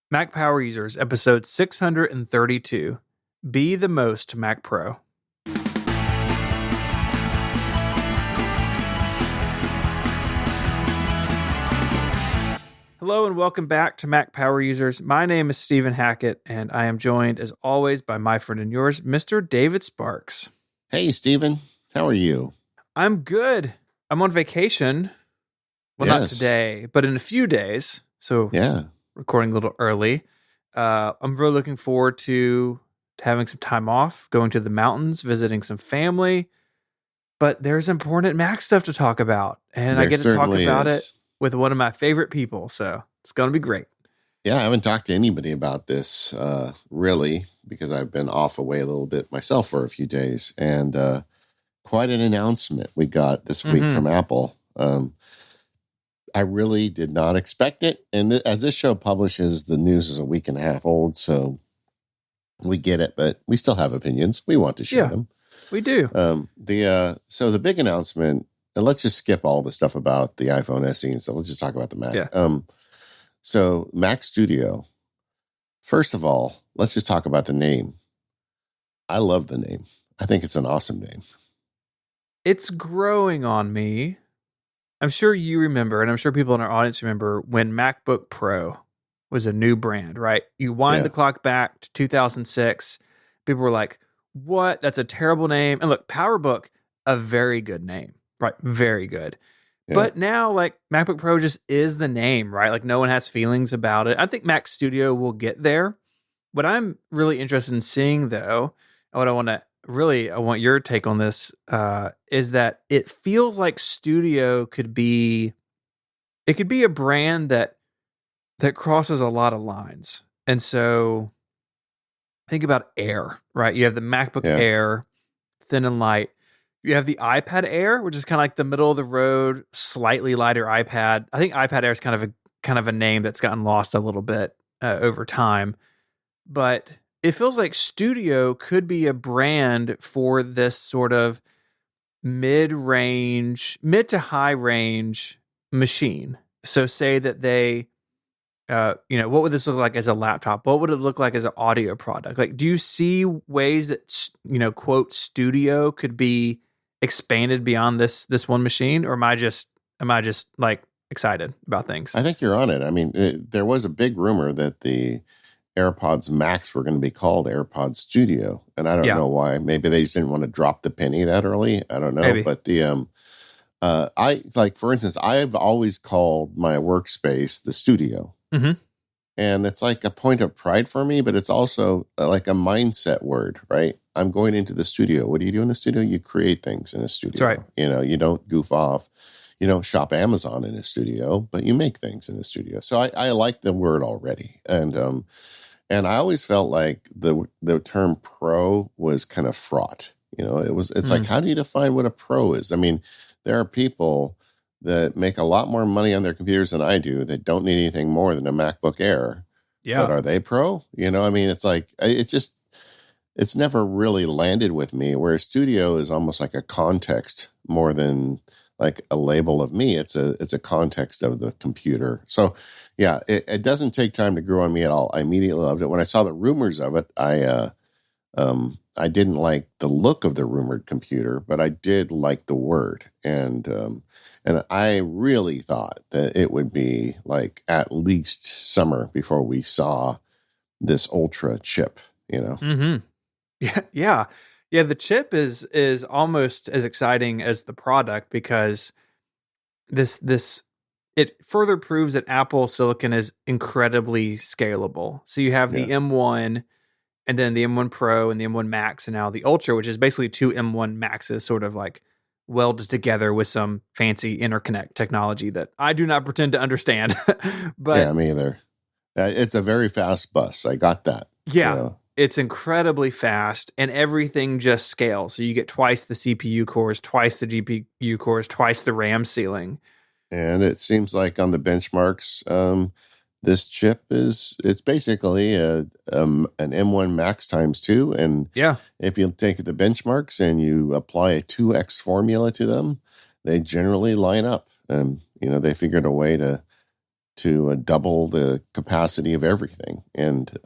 Mac Power Users, episode 632. Be the most Mac Pro. Hello and welcome back to Mac Power Users. My name is Stephen Hackett, and I am joined, as always, by my friend and yours, Mr. David Sparks. Hey, Stephen. How are you? I'm good. I'm on vacation. Well, not today, but in a few days. So, recording a little early. I'm really looking forward to having some time off, going to the mountains, visiting some family. But there's important Mac stuff to talk about, and I get to talk about it with one of my favorite people. So it's going to be great. Yeah, I haven't talked to anybody about this really, because I've been off away a little bit myself for a few days, and quite an announcement we got this week from Apple. I really did not expect it. And as this show publishes, the news is a week and a half old, so we get it, but we still have opinions. We want to share them. We do. So the big announcement, and let's just skip all the stuff about the iPhone SE and stuff. Let's just talk about the Mac. Yeah. So Mac Studio. First of all, let's just talk about the name. I love the name. I think it's an awesome name. It's growing on me. I'm sure you remember, and I'm sure people in our audience remember, when MacBook Pro was a new brand, right? You wind the clock back to 2006. People were like, what? That's a terrible name. And look, PowerBook, a very good name, right? Very good. Yeah. But now, like, MacBook Pro just is the name, right? Like, no one has feelings about it. I think Mac Studio will get there. What I'm really interested in seeing, though, and what I want your take on this, is that it feels like Studio could be a brand that crosses a lot of lines. And so think about Air, right? You have the MacBook Air, thin and light. You have the iPad Air, which is kind of like the middle of the road, slightly lighter iPad. I think iPad Air is kind of a name that's gotten lost a little bit over time. But it feels like Studio could be a brand for this sort of mid to high range machine. So say that they, what would this look like as a laptop? What would it look like as an audio product? Like, do you see ways that, quote, Studio could be expanded beyond this one machine? Or am I just like excited about things? I think you're on it. I mean, there was a big rumor that the AirPods Max were going to be called AirPods Studio, and I don't know why. Maybe they just didn't want to drop the penny that early. I don't know. Maybe. But the for instance, I've always called my workspace the studio. Mm-hmm. And it's like a point of pride for me, but it's also like a mindset word, right? I'm going into the studio. What do you do in the studio? You create things in a studio. That's right. You don't goof off. You don't shop Amazon in a studio, but you make things in a studio. So I like the word already. And I always felt like the term pro was kind of fraught. It's like, how do you define what a pro is? I mean, there are people that make a lot more money on their computers than I do that don't need anything more than a MacBook Air. Yeah. But are they pro? I mean, it's like, it's never really landed with me, whereas Studio is almost like a context more than like a label of me. It's a context of the computer. So yeah, it doesn't take time to grow on me at all. I immediately loved it. When I saw the rumors of it, I didn't like the look of the rumored computer, but I did like the word. And I really thought that it would be like at least summer before we saw this Ultra chip, Mm-hmm. Yeah. The chip is almost as exciting as the product, because it further proves that Apple Silicon is incredibly scalable. So you have the M1, and then the M1 Pro and the M1 Max, and now the Ultra, which is basically two M1 Maxes sort of like welded together with some fancy interconnect technology that I do not pretend to understand. But yeah, me either. It's a very fast bus. I got that. Yeah. It's incredibly fast, and everything just scales. So you get twice the CPU cores, twice the GPU cores, twice the RAM ceiling. And it seems like on the benchmarks, this chip it's basically an M1 Max times 2. And if you take the benchmarks and you apply a 2x formula to them, they generally line up. They figured a way to to double the capacity of everything, and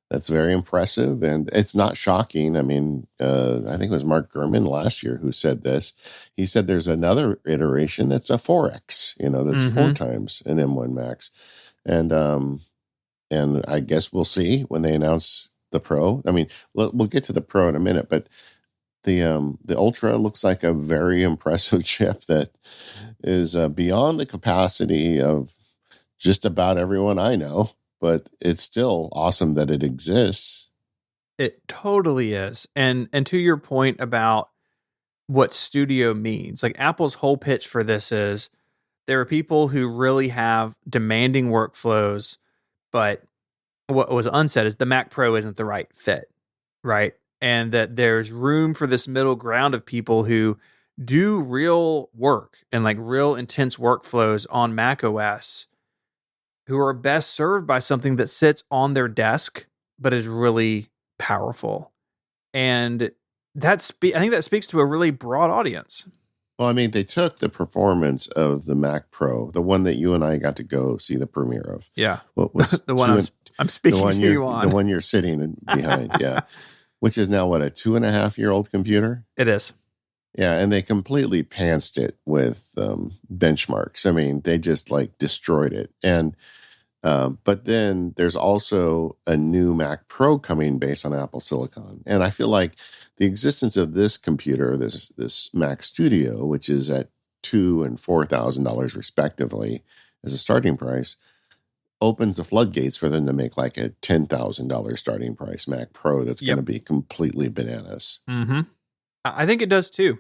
that's very impressive, and it's not shocking. I mean, I think it was Mark Gurman last year who said this. He said there's another iteration that's a 4X, that's four times an M1 Max. And I guess we'll see when they announce the Pro. I mean, we'll get to the Pro in a minute, but the Ultra looks like a very impressive chip that is beyond the capacity of just about everyone I know. But it's still awesome that it exists. It totally is. And to your point about what studio means, like Apple's whole pitch for this is there are people who really have demanding workflows, but what was unsaid is the Mac Pro isn't the right fit, right? And that there's room for this middle ground of people who do real work and like real intense workflows on Mac OS, who are best served by something that sits on their desk, but is really powerful. And I think that speaks to a really broad audience. Well, I mean, they took the performance of the Mac Pro, the one that you and I got to go see the premiere of. Yeah. What was the one I'm speaking to you on. The one you're sitting behind, yeah. Which is now, what, a 2.5-year-old computer? It is. Yeah, and they completely pantsed it with benchmarks. I mean, they just like destroyed it. And but then there's also a new Mac Pro coming based on Apple Silicon. And I feel like the existence of this computer, this Mac Studio, which is at $2,000 and $4,000 respectively as a starting price, opens the floodgates for them to make like a $10,000 starting price Mac Pro that's going to be completely bananas. Mm-hmm. I think it does too.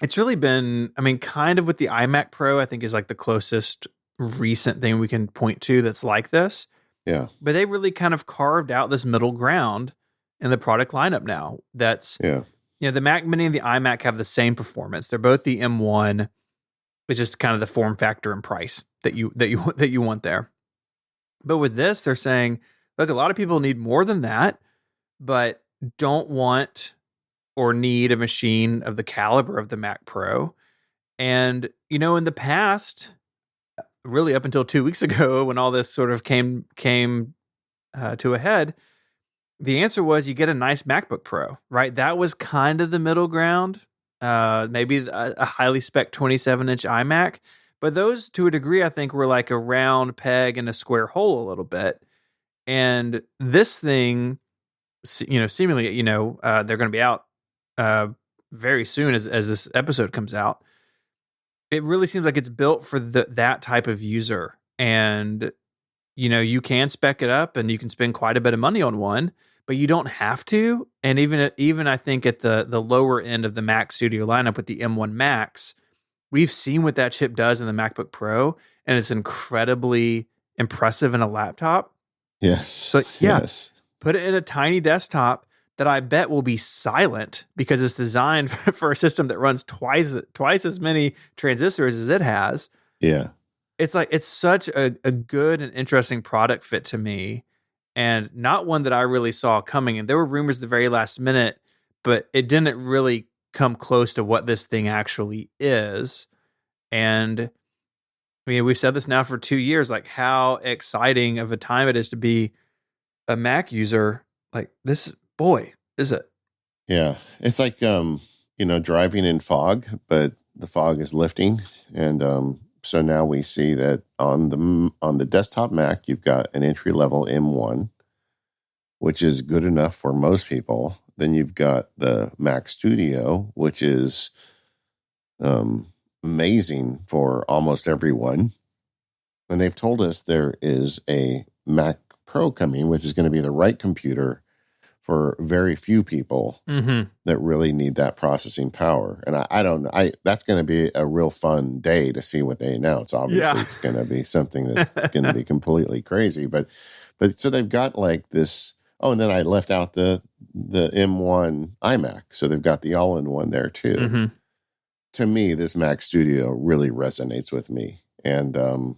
It's really been, I mean, kind of with the iMac Pro, I think is like the closest recent thing we can point to that's like this. Yeah. But they really kind of carved out this middle ground in the product lineup now. That's, the Mac Mini and the iMac have the same performance. They're both the M1. It's just kind of the form factor and price that you want there. But with this, they're saying, look, a lot of people need more than that, but don't want or need a machine of the caliber of the Mac Pro. And, in the past, really up until 2 weeks ago, when all this sort of came to a head, the answer was you get a nice MacBook Pro, right? That was kind of the middle ground, maybe a highly spec 27-inch iMac. But those, to a degree, I think were like a round peg in a square hole a little bit. And this thing, seemingly, they're going to be out very soon as this episode comes out. It really seems like it's built for that type of user. And, you can spec it up and you can spend quite a bit of money on one, but you don't have to. And even I think at the lower end of the Mac Studio lineup with the M1 Max, we've seen what that chip does in the MacBook Pro, and it's incredibly impressive in a laptop. Yes. So yes. Put it in a tiny desktop that I bet will be silent because it's designed for a system that runs twice as many transistors as it has. Yeah. It's like, it's such a good and interesting product fit to me, and not one that I really saw coming. And there were rumors the very last minute, but it didn't really come close to what this thing actually is. And I mean, we've said this now for 2 years, like how exciting of a time it is to be a Mac user. Like this, boy, is it? Yeah. It's like, driving in fog, but the fog is lifting. And so now we see that on the desktop Mac, you've got an entry-level M1, which is good enough for most people. Then you've got the Mac Studio, which is amazing for almost everyone. And they've told us there is a Mac Pro coming, which is going to be the right computer for very few people that really need that processing power. And I don't know. That's going to be a real fun day to see what they announce. Obviously, it's going to be something that's going to be completely crazy. But so they've got like this. Oh, and then I left out the M1 iMac. So they've got the all-in-one there too. Mm-hmm. To me, this Mac Studio really resonates with me. And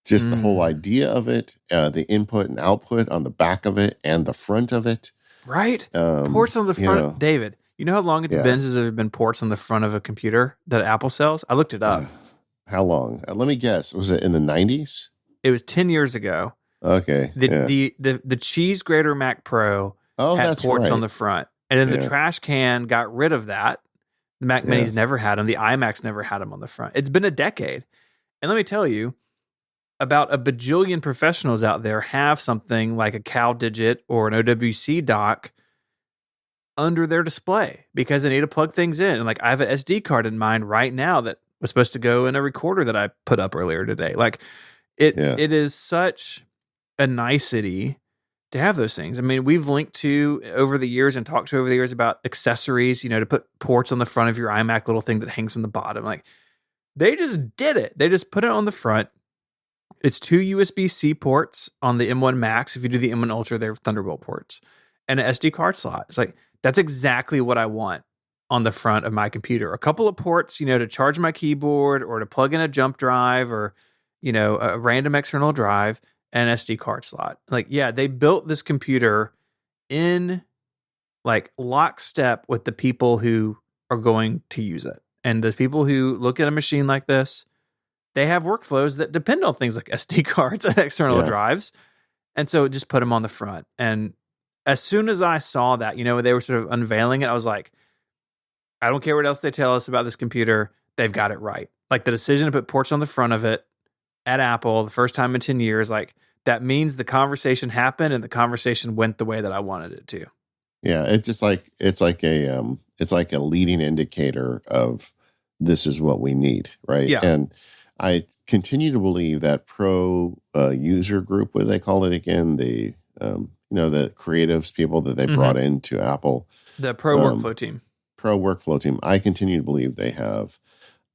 just the whole idea of it, the input and output on the back of it and the front of it. Right. Ports on the front. David, you know how long it's been since there have been ports on the front of a computer that Apple sells? I looked it up. How long? Let me guess. Was it in the 90s? It was 10 years ago. Okay. The cheese grater Mac Pro had that's ports right. on the front. And then the trash can got rid of that. The Mac Minis never had them. The iMacs never had them on the front. It's been a decade. And let me tell you, about a bajillion professionals out there have something like a CalDigit or an OWC dock under their display because they need to plug things in. And like I have an SD card in mind right now that was supposed to go in a recorder that I put up earlier today. Like it is such a nicety to have those things. I mean, we've linked to over the years and talked to over the years about accessories, you know, to put ports on the front of your iMac, little thing that hangs from the bottom. Like they just did it. They just put it on the front. It's 2 USB-C ports on the M1 Max. If you do the M1 Ultra, they're Thunderbolt ports and an SD card slot. It's like, that's exactly what I want on the front of my computer. A couple of ports, you know, to charge my keyboard or to plug in a jump drive or, you know, a random external drive and an SD card slot. Like, yeah, they built this computer in like lockstep with the people who are going to use it. And the people who look at a machine like this, they have workflows that depend on things like SD cards and external drives. And so just put them on the front. And as soon as I saw that, you know, they were sort of unveiling it, I was like, I don't care what else they tell us about this computer. They've got it right. Like the decision to put ports on the front of it at Apple the first time in 10 years, like that means the conversation happened and the conversation went the way that I wanted it to. Yeah. It's just like, it's like a leading indicator of this is what we need. Right. Yeah. And I continue to believe that pro user group, what do they call it again? The, you know, the creatives people that they brought into Apple. The pro workflow team. Pro workflow team. I continue to believe they have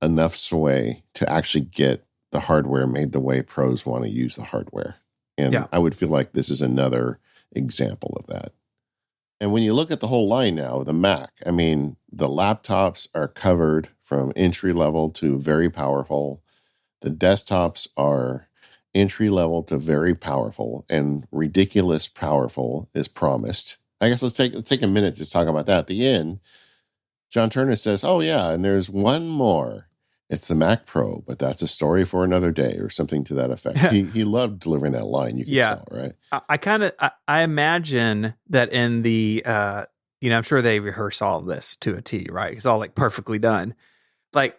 enough sway to actually get the hardware made the way pros want to use the hardware. And I would feel like this is another example of that. And when you look at the whole line now, the Mac, I mean, the laptops are covered from entry level to very powerful. The desktops are entry level to very powerful, and ridiculous powerful is promised. I guess let's take a minute to talk about that. At the end, John Turner says, "Oh yeah, and there's one more. It's the Mac Pro, but that's a story for another day," or something to that effect. He loved delivering that line. You can tell, right? I imagine that in the you know, I'm sure they rehearse all of this to a T, right? It's all like perfectly done. Like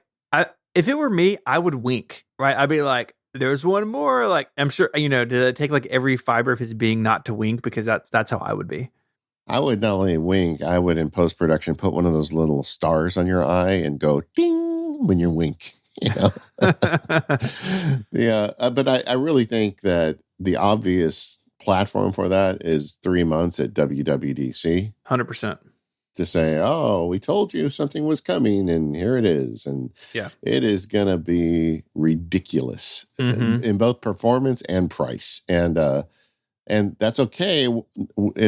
if it were me, I would wink, right? I'd be like, there's one more. Like, I'm sure, you know, did it take like every fiber of his being not to wink? Because that's how I would be. I would not only wink, I would in post-production put one of those little stars on your eye and go ding when you wink, you know? Yeah. But I really think that the obvious platform for that is 3 months at WWDC. 100%. To say, oh, we told you something was coming and here it is. And it is going to be ridiculous in both performance and price. And that's okay. We're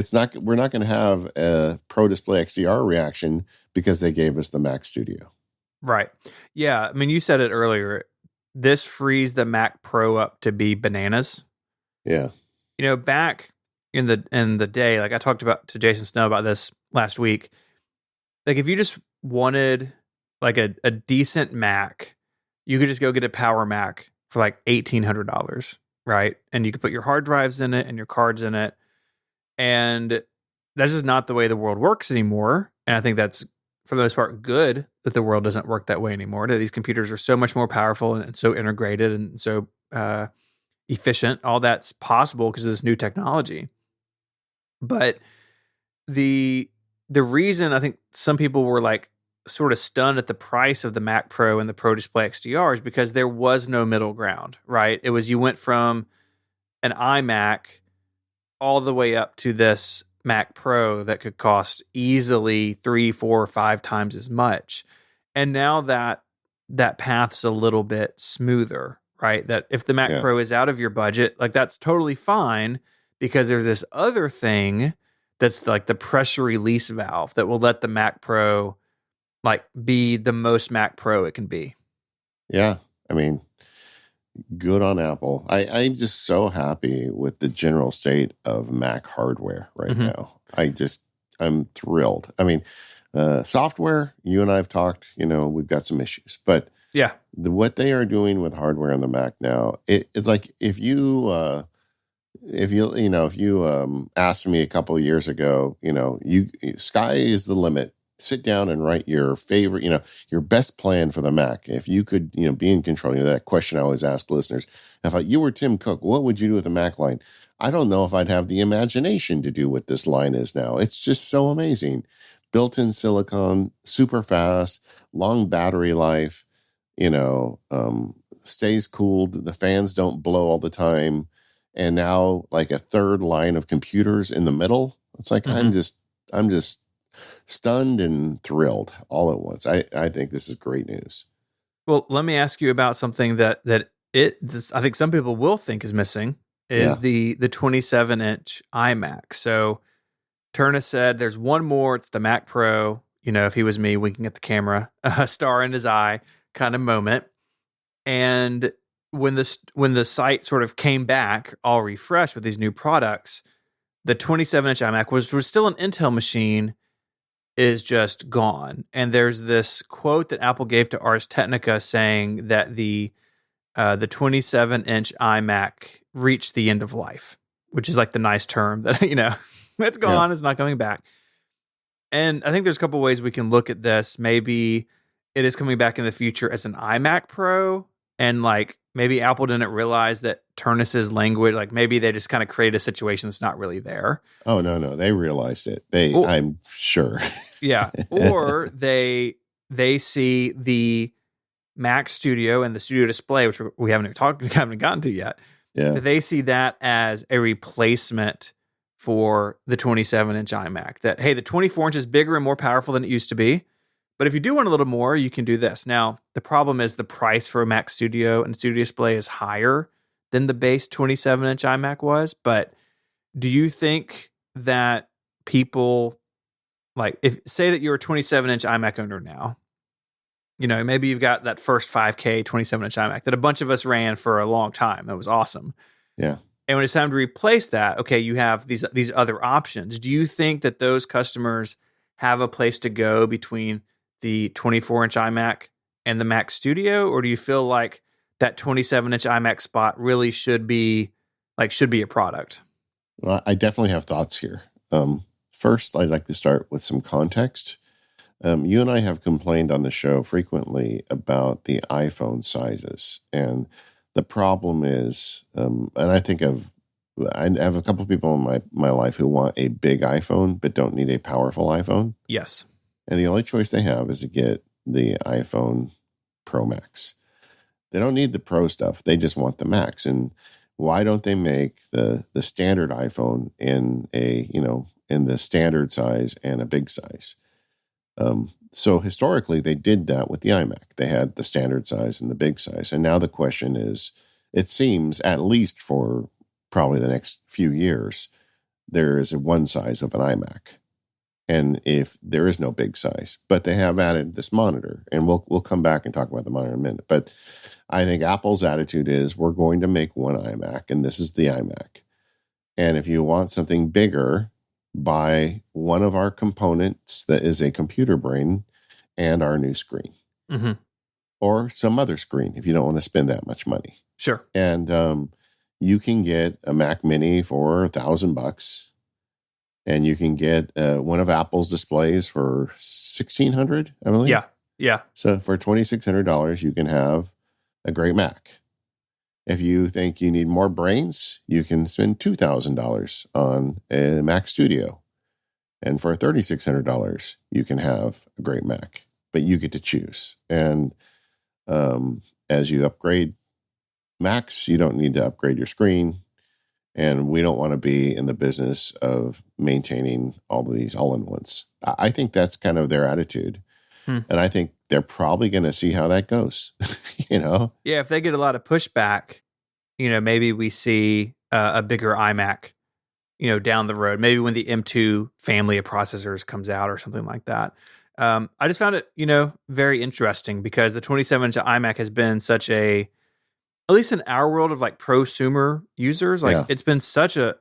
not going to have a Pro Display XDR reaction because they gave us the Mac Studio. Right. Yeah. I mean, you said it earlier. This frees the Mac Pro up to be bananas. Yeah. You know, back in the day, like I talked to Jason Snow about this last week. Like if you just wanted like a decent Mac, you could just go get a Power Mac for like $1,800, right? And you could put your hard drives in it and your cards in it. And that's just not the way the world works anymore. And I think that's, for the most part, good that the world doesn't work that way anymore. That these computers are so much more powerful and so integrated and so efficient. All that's possible because of this new technology. But the reason I think some people were like sort of stunned at the price of the Mac Pro and the Pro Display XDR is because there was no middle ground, right? It was, you went from an iMac all the way up to this Mac Pro that could cost easily 3, 4, or 5 times as much. And now that path's a little bit smoother, right? That if the Mac Pro is out of your budget, like that's totally fine because there's this other thing that's like the pressure release valve that will let the Mac Pro like be the most Mac Pro it can be. Yeah. I mean, good on Apple. I'm just so happy with the general state of Mac hardware right now. I'm thrilled. I mean, software, you and I have talked, you know, we've got some issues, but Yeah. What they are doing with hardware on the Mac now, it's like if you asked me a couple of years ago, sky is the limit. Sit down and write your favorite, your best plan for the Mac. If you could, be in control. That question I always ask listeners: if you were Tim Cook, what would you do with the Mac line? I don't know if I'd have the imagination to do what this line is now. It's just so amazing. Built-in silicon, super fast, long battery life. Stays cooled. The fans don't blow all the time. And now like a third line of computers in the middle. It's like, I'm just stunned and thrilled all at once. I think this is great news. Well, let me ask you about something that I think some people will think is missing is the 27-inch iMac. So Turnus said there's one more. It's the Mac Pro. If he was me winking at the camera, a star in his eye kind of moment. And when the site sort of came back all refreshed with these new products, the 27-inch iMac was still an Intel machine, is just gone. And there's this quote that Apple gave to Ars Technica saying that the 27-inch iMac reached the end of life, which is like the nice term that it's gone, it's not coming back. And I think there's a couple ways we can look at this. Maybe it is coming back in the future as an iMac Pro, and like maybe Apple didn't realize that Turnus's language, like maybe they just kind of created a situation that's not really there. Oh, no, they realized it. I'm sure. Yeah. Or they see the Mac Studio and the Studio Display, which we haven't gotten to yet. Yeah. They see that as a replacement for the 27-inch iMac. That, hey, the 24-inch is bigger and more powerful than it used to be. But if you do want a little more, you can do this. Now, the problem is the price for a Mac Studio and Studio Display is higher than the base 27-inch iMac was. But do you think that people, like, say that you're a 27-inch iMac owner now, maybe you've got that first 5K 27-inch iMac that a bunch of us ran for a long time. That was awesome. Yeah. And when it's time to replace that, okay, you have these other options. Do you think that those customers have a place to go between the 24-inch iMac and the Mac Studio, or do you feel like that 27-inch iMac spot really should be a product? Well, I definitely have thoughts here. First, I'd like to start with some context. You and I have complained on the show frequently about the iPhone sizes, and the problem is, and I have a couple of people in my life who want a big iPhone but don't need a powerful iPhone. Yes. And the only choice they have is to get the iPhone Pro Max. They don't need the Pro stuff. They just want the Max. And why don't they make the standard iPhone in the standard size and a big size? So historically, they did that with the iMac. They had the standard size and the big size. And now the question is, it seems, at least for probably the next few years, there is a one size of an iMac. And if there is no big size, but they have added this monitor, and we'll come back and talk about the monitor in a minute. But I think Apple's attitude is we're going to make one iMac, and this is the iMac. And if you want something bigger, buy one of our components that is a computer brain and our new screen, or some other screen if you don't want to spend that much money. Sure. And you can get a Mac Mini for $1,000. And you can get one of Apple's displays for $1,600, I believe. Yeah. So for $2,600, you can have a great Mac. If you think you need more brains, you can spend $2,000 on a Mac Studio. And for $3,600, you can have a great Mac. But you get to choose. And as you upgrade Macs, you don't need to upgrade your screen. And we don't want to be in the business of maintaining all of these all-in-ones. I think that's kind of their attitude. And I think they're probably going to see how that goes, Yeah, if they get a lot of pushback, maybe we see a bigger iMac, down the road. Maybe when the M2 family of processors comes out or something like that. I just found it, very interesting because the 27-inch iMac has been such at least in our world of like prosumer users, it's been such a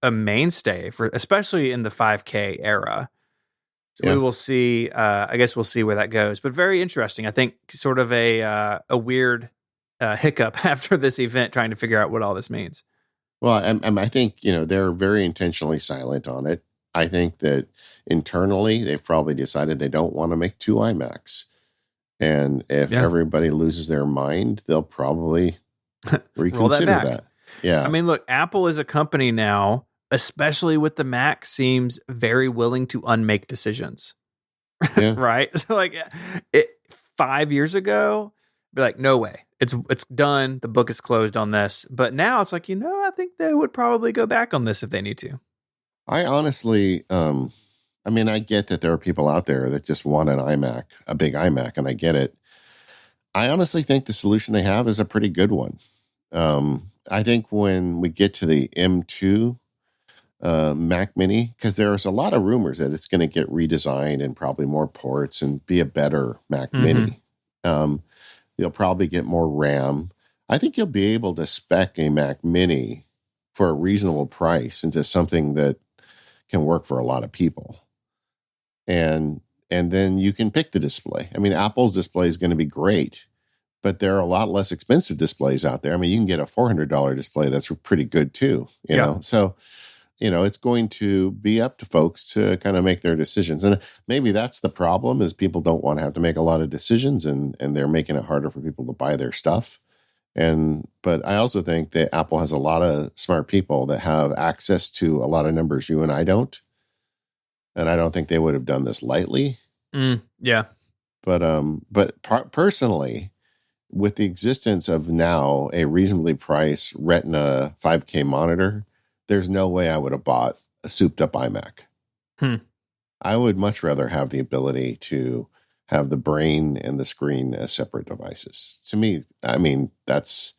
mainstay for, especially in the 5K era. So we will see. I guess we'll see where that goes. But very interesting. I think sort of a weird hiccup after this event, trying to figure out what all this means. Well, I think, they're very intentionally silent on it. I think that internally, they've probably decided they don't want to make two iMacs. And if everybody loses their mind, they'll probably reconsider that. Yeah. I mean, look, Apple is a company now, especially with the Mac, seems very willing to unmake decisions. Yeah. Right? So 5 years ago, be like, no way. It's done. The book is closed on this. But now it's like, I think they would probably go back on this if they need to. I honestly, I get that there are people out there that just want an iMac, a big iMac, and I get it. I honestly think the solution they have is a pretty good one. I think when we get to the M2 Mac Mini, because there's a lot of rumors that it's going to get redesigned and probably more ports and be a better Mac Mini. You'll probably get more RAM. I think you'll be able to spec a Mac Mini for a reasonable price into something that can work for a lot of people. And then you can pick the display. I mean, Apple's display is going to be great, but there are a lot less expensive displays out there. I mean, you can get a $400 display that's pretty good too, you know? So, it's going to be up to folks to kind of make their decisions. And maybe that's the problem, is people don't want to have to make a lot of decisions, and they're making it harder for people to buy their stuff. But I also think that Apple has a lot of smart people that have access to a lot of numbers you and I don't. And I don't think they would have done this lightly. Yeah. But personally, with the existence of now a reasonably priced Retina 5K monitor, there's no way I would have bought a souped up iMac. I would much rather have the ability to have the brain and the screen as separate devices. To me, I mean, that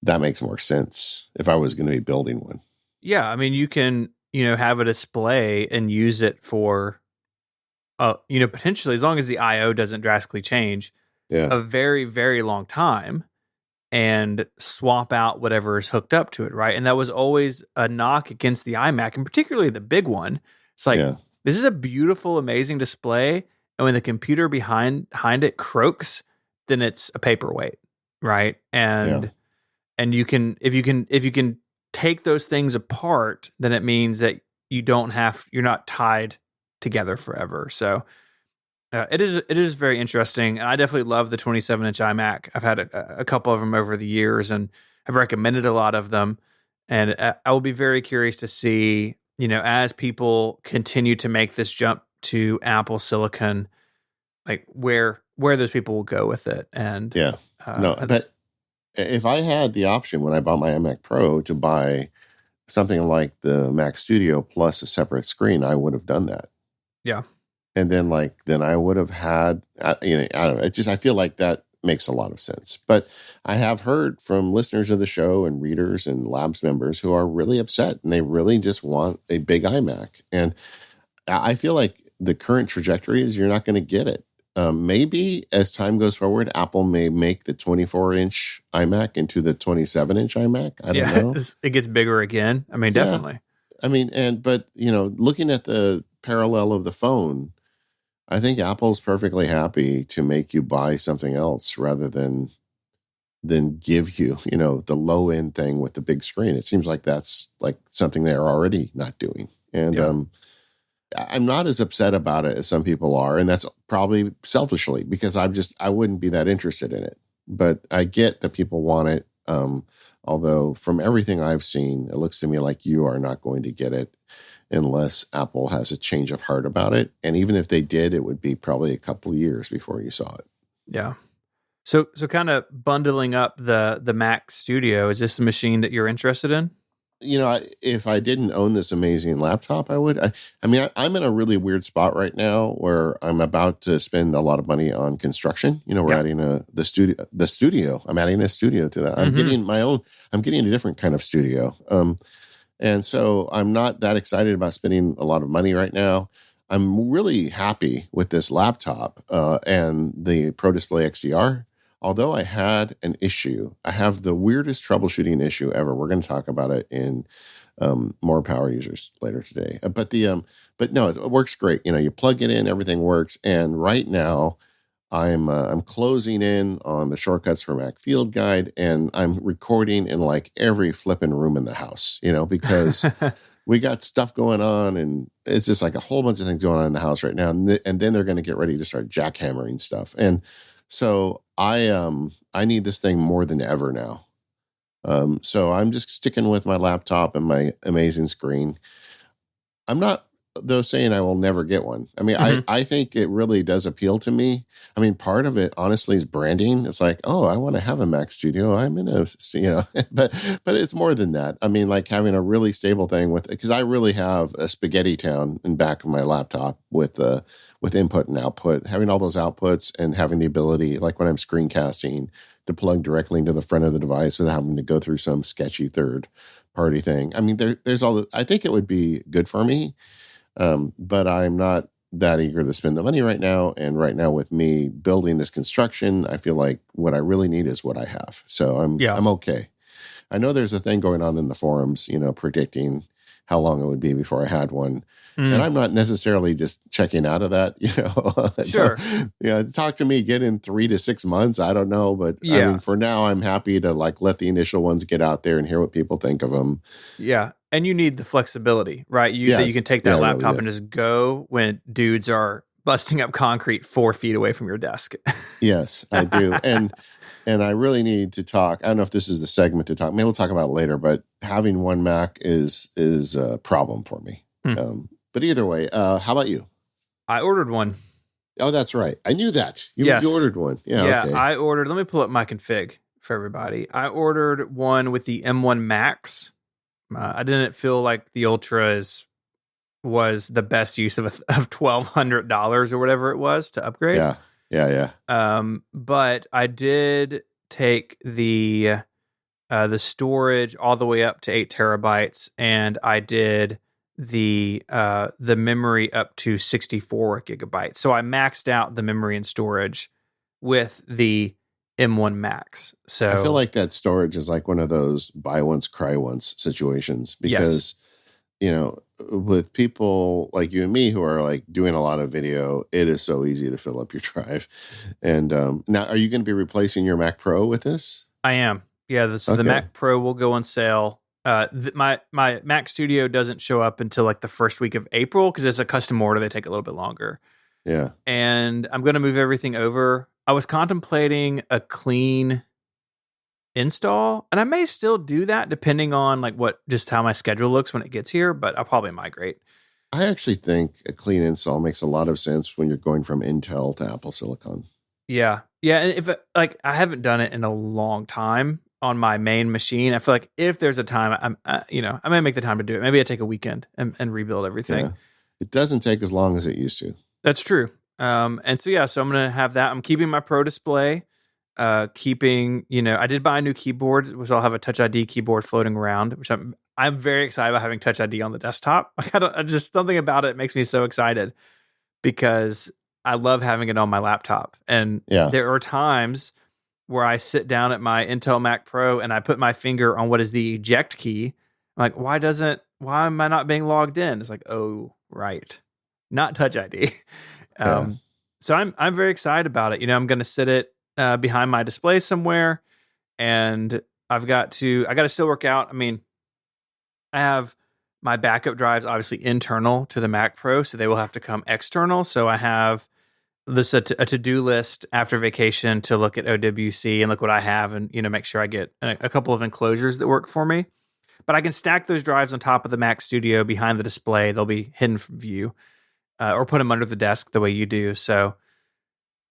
makes more sense if I was going to be building one. Yeah. I mean, you can, have a display and use it for, potentially, as long as the IO doesn't drastically change, a very, very long time, and swap out whatever is hooked up to it, right? And that was always a knock against the iMac, and particularly the big one. It's like, this is a beautiful, amazing display, and when the computer behind it croaks, then it's a paperweight, right? And you can, if you can take those things apart, then it means that you're not tied together forever. So it is very interesting, and I definitely love the 27-inch iMac. I've had a couple of them over the years, and have recommended a lot of them. And I will be very curious to see, as people continue to make this jump to Apple Silicon, like where those people will go with it. And but if I had the option when I bought my iMac Pro to buy something like the Mac Studio plus a separate screen, I would have done that. Yeah. And then I would have had, I don't know. I feel like that makes a lot of sense. But I have heard from listeners of the show and readers and Labs members who are really upset, and they really just want a big iMac. And I feel like the current trajectory is you're not going to get it. Maybe as time goes forward, Apple may make the 24-inch iMac into the 27-inch iMac. I don't know. It gets bigger again. I mean, definitely. I mean, but looking at the parallel of the phone, I think Apple's perfectly happy to make you buy something else rather than give you, the low end thing with the big screen. It seems like that's like something they're already not doing. And I'm not as upset about it as some people are. And that's probably selfishly, because I wouldn't be that interested in it. But I get that people want it. Although from everything I've seen, it looks to me like you are not going to get it unless Apple has a change of heart about it. And even if they did, it would be probably a couple of years before you saw it. Yeah. So kind of bundling up the Mac Studio, is this a machine that you're interested in? If I didn't own this amazing laptop, I would. I'm in a really weird spot right now where I'm about to spend a lot of money on construction. We're adding the studio. I'm adding a studio to that. I'm getting my own. I'm getting a different kind of studio. And so I'm not that excited about spending a lot of money right now. I'm really happy with this laptop and the Pro Display XDR. Although I had an issue, I have the weirdest troubleshooting issue ever. We're going to talk about it in more power users later today. But no, it works great. You plug it in, everything works. And right now, I'm closing in on the shortcuts for Mac Field Guide, and I'm recording in like every flipping room in the house. Because we got stuff going on, and it's just like a whole bunch of things going on in the house right now. And then they're going to get ready to start jackhammering stuff. And so I need this thing more than ever now. So I'm just sticking with my laptop and my amazing screen. I'm not, though, saying I will never get one. I mean, I think it really does appeal to me. I mean, part of it, honestly, is branding. It's like, oh, I want to have a Mac Studio. I'm in a, but it's more than that. I mean, like having a really stable thing because I really have a spaghetti town in back of my laptop with input and output, having all those outputs and having the ability, like when I'm screencasting, to plug directly into the front of the device without having to go through some sketchy third party thing. I mean, there's all. I think it would be good for me, but I'm not that eager to spend the money right now. And right now, with me building this construction, I feel like what I really need is what I have. So I'm okay. I know there's a thing going on in the forums, predicting how long it would be before I had one. And I'm not necessarily just checking out of that, Sure. Talk to me, get in 3 to 6 months. I don't know. But I mean, for now, I'm happy to like let the initial ones get out there and hear what people think of them. Yeah. And you need the flexibility, right? That you can take that laptop really, and just go when dudes are busting up concrete 4 feet away from your desk. Yes, I do. And I really need to talk. I don't know if this is the segment to talk. Maybe we'll talk about it later. But having one Mac is a problem for me. But either way, how about you? I ordered one. Oh, that's right. I knew that. You ordered one. Yeah. Okay. I ordered. Let me pull up my config for everybody. I ordered one with the M1 Max. I didn't feel like the Ultra was the best use of $1,200 or whatever it was to upgrade. Yeah. But I did take the storage all the way up to 8 terabytes, and I did the memory up to 64 gigabytes. So I maxed out the memory and storage with the M1 Max. So I feel like that storage is like one of those buy once, cry once situations because, with people like you and me who are like doing a lot of video, it is so easy to fill up your drive. And now, are you going to be replacing your Mac Pro with this? I am. Yeah, the Mac Pro will go on sale. My Mac Studio doesn't show up until like the first week of April because it's a custom order. They take a little bit longer. Yeah. And I'm going to move everything over. I was contemplating a clean install, and I may still do that depending on like just how my schedule looks when it gets here, but I'll probably migrate. I actually think a clean install makes a lot of sense when you're going from Intel to Apple Silicon. Yeah. Yeah. And if I haven't done it in a long time on my main machine, I feel like if there's a time, I may make the time to do it. Maybe I take a weekend and rebuild everything. Yeah. It doesn't take as long as it used to. That's true. And so I'm going to have that. I'm keeping my Pro Display, I did buy a new keyboard, which I'll have a Touch ID keyboard floating around, which I'm very excited about having Touch ID on the desktop. I just something about it makes me so excited because I love having it on my laptop. And there are times where I sit down at my Intel Mac Pro and I put my finger on what is the eject key. I'm like, why am I not being logged in? It's like, oh, right. Not Touch ID. So I'm very excited about it. I'm going to sit it behind my display somewhere, and I got to still work out. I mean, I have my backup drives obviously internal to the Mac Pro, so they will have to come external. So I have a to-do list after vacation to look at OWC and look what I have, and make sure I get a couple of enclosures that work for me. But I can stack those drives on top of the Mac Studio behind the display. They'll be hidden from view, or put them under the desk the way you do. So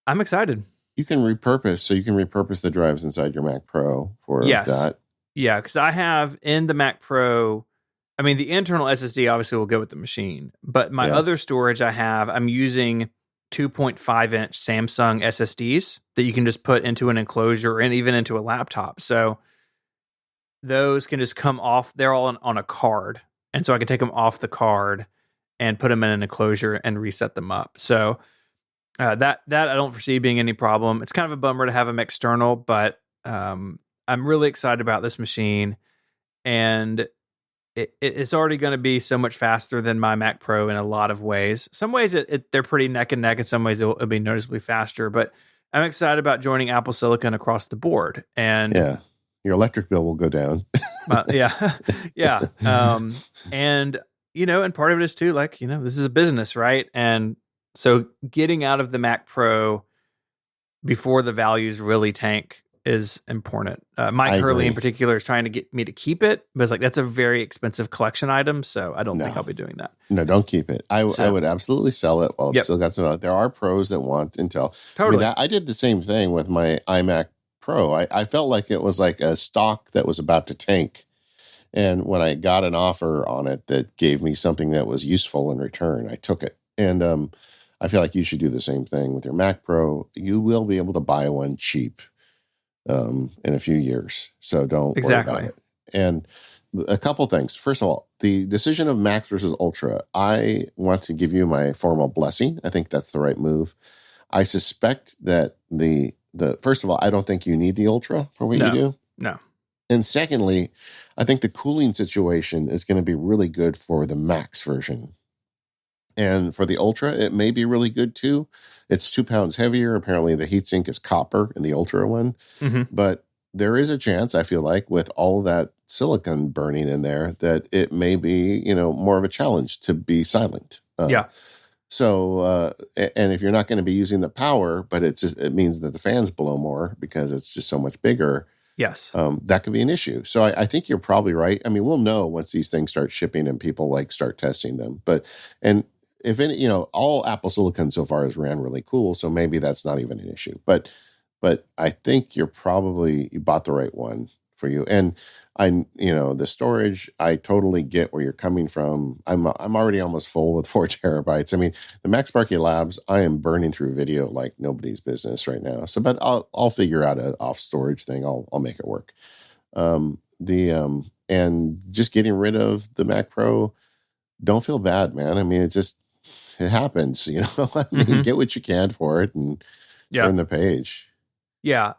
I'm excited. You can repurpose the drives inside your Mac Pro for that. Yeah, because I have in the Mac Pro, I mean, the internal SSD obviously will go with the machine, but my other storage I'm using 2.5-inch Samsung SSDs that you can just put into an enclosure and even into a laptop. So those can just come off. They're all on a card. And so I can take them off the card and put them in an enclosure and reset them up. So that I don't foresee being any problem. It's kind of a bummer to have them external, but I'm really excited about this machine. And it's already going to be so much faster than my Mac Pro in a lot of ways. Some ways they're pretty neck and neck. In some ways it'll be noticeably faster. But I'm excited about joining Apple Silicon across the board. And yeah, your electric bill will go down. yeah, yeah. And and part of it is too, like, this is a business, right? And so getting out of the Mac Pro before the values really tank is important. Mike Hurley in particular is trying to get me to keep it, but it's like, that's a very expensive collection item. So I don't think I'll be doing that. No, don't keep it. I would absolutely sell it while it's still got some. There are pros that want Intel. Totally. I did the same thing with my iMac Pro. I felt like it was like a stock that was about to tank. And when I got an offer on it that gave me something that was useful in return, I took it. And I feel like you should do the same thing with your Mac Pro. You will be able to buy one cheap in a few years. So don't worry about it. And a couple things. First of all, the decision of Max versus Ultra, I want to give you my formal blessing. I think that's the right move. I suspect that the first of all, I don't think you need the Ultra for what you do. No. And secondly, I think the cooling situation is going to be really good for the Max version. And for the Ultra, it may be really good too. It's 2 pounds heavier. Apparently the heatsink is copper in the Ultra one. Mm-hmm. But there is a chance, I feel like, with all of that silicon burning in there, that it may be, more of a challenge to be silent. Yeah. So, and if you're not going to be using the power, but it means that the fans blow more because it's just so much bigger. Yes. That could be an issue. So I think you're probably right. I mean, we'll know once these things start shipping and people start testing them. And if any, all Apple Silicon so far has ran really cool. So maybe that's not even an issue. But I think you bought the right one for you. And the storage, I totally get where you're coming from. I'm already almost full with 4 terabytes. I mean, the Maxsparky Labs, I am burning through video like nobody's business right now. So, but I'll figure out an off storage thing. I'll make it work. And just getting rid of the Mac Pro, don't feel bad, man. I mean, it happens, I mean, get what you can for it and turn the page. Yeah.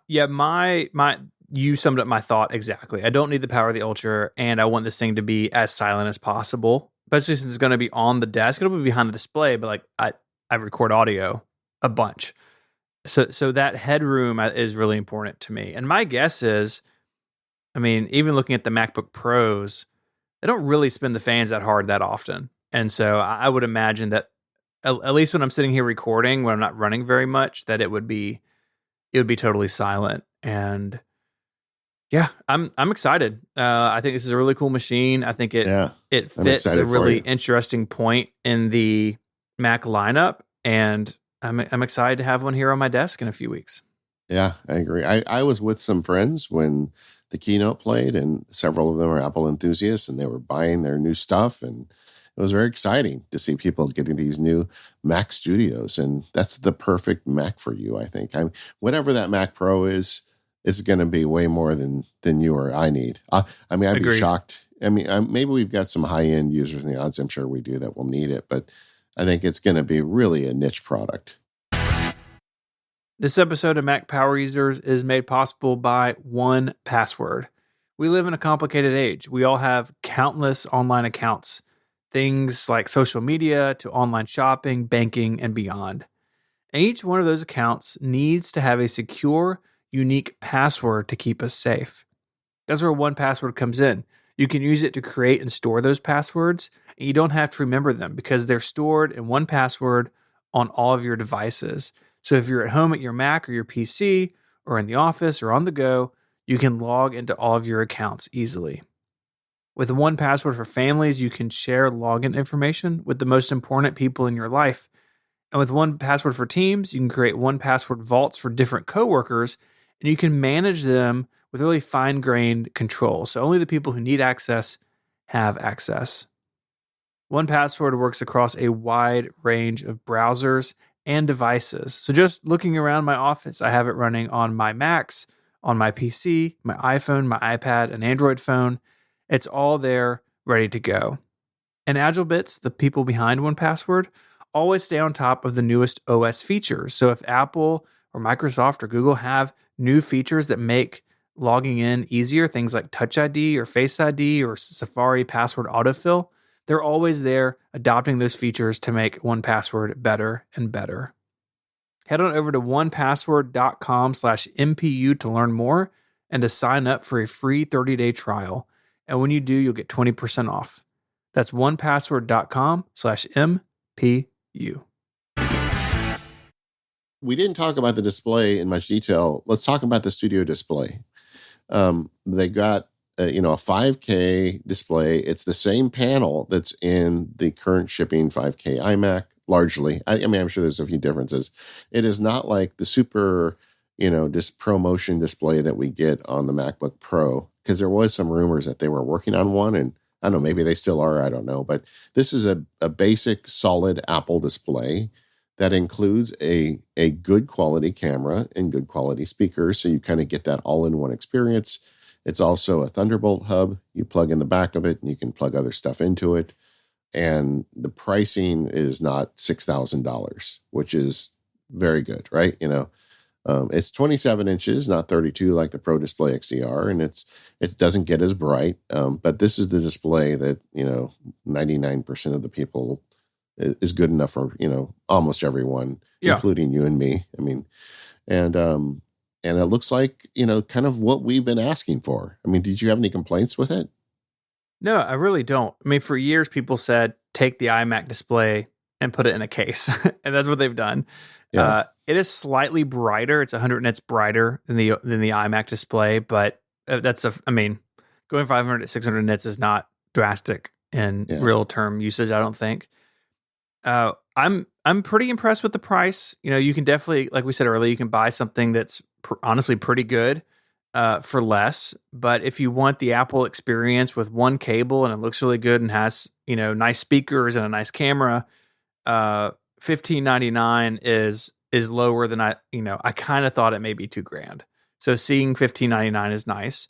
You summed up my thought exactly. I don't need the power of the Ultra, and I want this thing to be as silent as possible, especially since it's going to be on the desk. It'll be behind the display, but I record audio a bunch. So that headroom is really important to me. And my guess is, I mean, even looking at the MacBook Pros, they don't really spin the fans that hard that often. And so I would imagine that at least when I'm sitting here recording, when I'm not running very much, that it would be totally silent. And yeah, I'm excited. I think this is a really cool machine. I think it fits a really interesting point in the Mac lineup, and I'm excited to have one here on my desk in a few weeks. Yeah, I agree. I was with some friends when the keynote played, and several of them are Apple enthusiasts, and they were buying their new stuff, and it was very exciting to see people getting these new Mac Studios, and that's the perfect Mac for you, I think. Whatever that Mac Pro is, it's going to be way more than you or I need. I'd be shocked. I mean, maybe we've got some high-end users in the odds. I'm sure we do that will need it, but I think it's going to be really a niche product. This episode of Mac Power Users is made possible by 1Password. We live in a complicated age. We all have countless online accounts, things like social media to online shopping, banking, and beyond. And each one of those accounts needs to have a secure, unique password to keep us safe. That's where 1Password comes in. You can use it to create and store those passwords, and you don't have to remember them because they're stored in 1Password on all of your devices. So if you're at home at your Mac or your PC, or in the office or on the go, you can log into all of your accounts easily. With 1Password for families, you can share login information with the most important people in your life. And with 1Password for teams, you can create 1Password vaults for different coworkers, and you can manage them with really fine-grained control. So only the people who need access have access. 1Password works across a wide range of browsers and devices. So just looking around my office, I have it running on my Macs, on my PC, my iPhone, my iPad, an Android phone. It's all there, ready to go. And AgileBits, the people behind 1Password, always stay on top of the newest OS features. So if Apple or Microsoft or Google have new features that make logging in easier, things like Touch ID or Face ID or Safari password autofill, they're always there adopting those features to make 1Password better and better. Head on over to onepassword.com/MPU to learn more and to sign up for a free 30-day trial. And when you do, you'll get 20% off. That's onepassword.com/MPU. We didn't talk about the display in much detail. Let's talk about the studio display. They got a 5K display. It's the same panel that's in the current shipping 5K iMac, largely. I mean, I'm sure there's a few differences. It is not like the super, ProMotion display that we get on the MacBook Pro, because there was some rumors that they were working on one, and I don't know, maybe they still are, I don't know. But this is a basic, solid Apple display that includes a good quality camera and good quality speakers, so you kind of get that all-in-one experience. It's also a Thunderbolt hub. You plug in the back of it, and you can plug other stuff into it. And the pricing is not $6,000, which is very good, right? It's 27 inches, not 32 like the Pro Display XDR, and it doesn't get as bright. But this is the display that 99% of the people is good enough for almost everyone, including you and me. I mean, and it looks like kind of what we've been asking for. I mean, did you have any complaints with it? No, I really don't. I mean, for years people said take the iMac display and put it in a case, and that's what they've done. Yeah. It is slightly brighter. It's 100 nits brighter than the iMac display, but going 500 to 600 nits is not drastic in real term usage, I don't think. I'm pretty impressed with the price. You can definitely, like we said earlier, you can buy something that's honestly pretty good for less. But if you want the Apple experience with one cable and it looks really good and has nice speakers and a nice camera, $1,599 is lower than I kind of thought it may be $2,000. So seeing $1,599 is nice.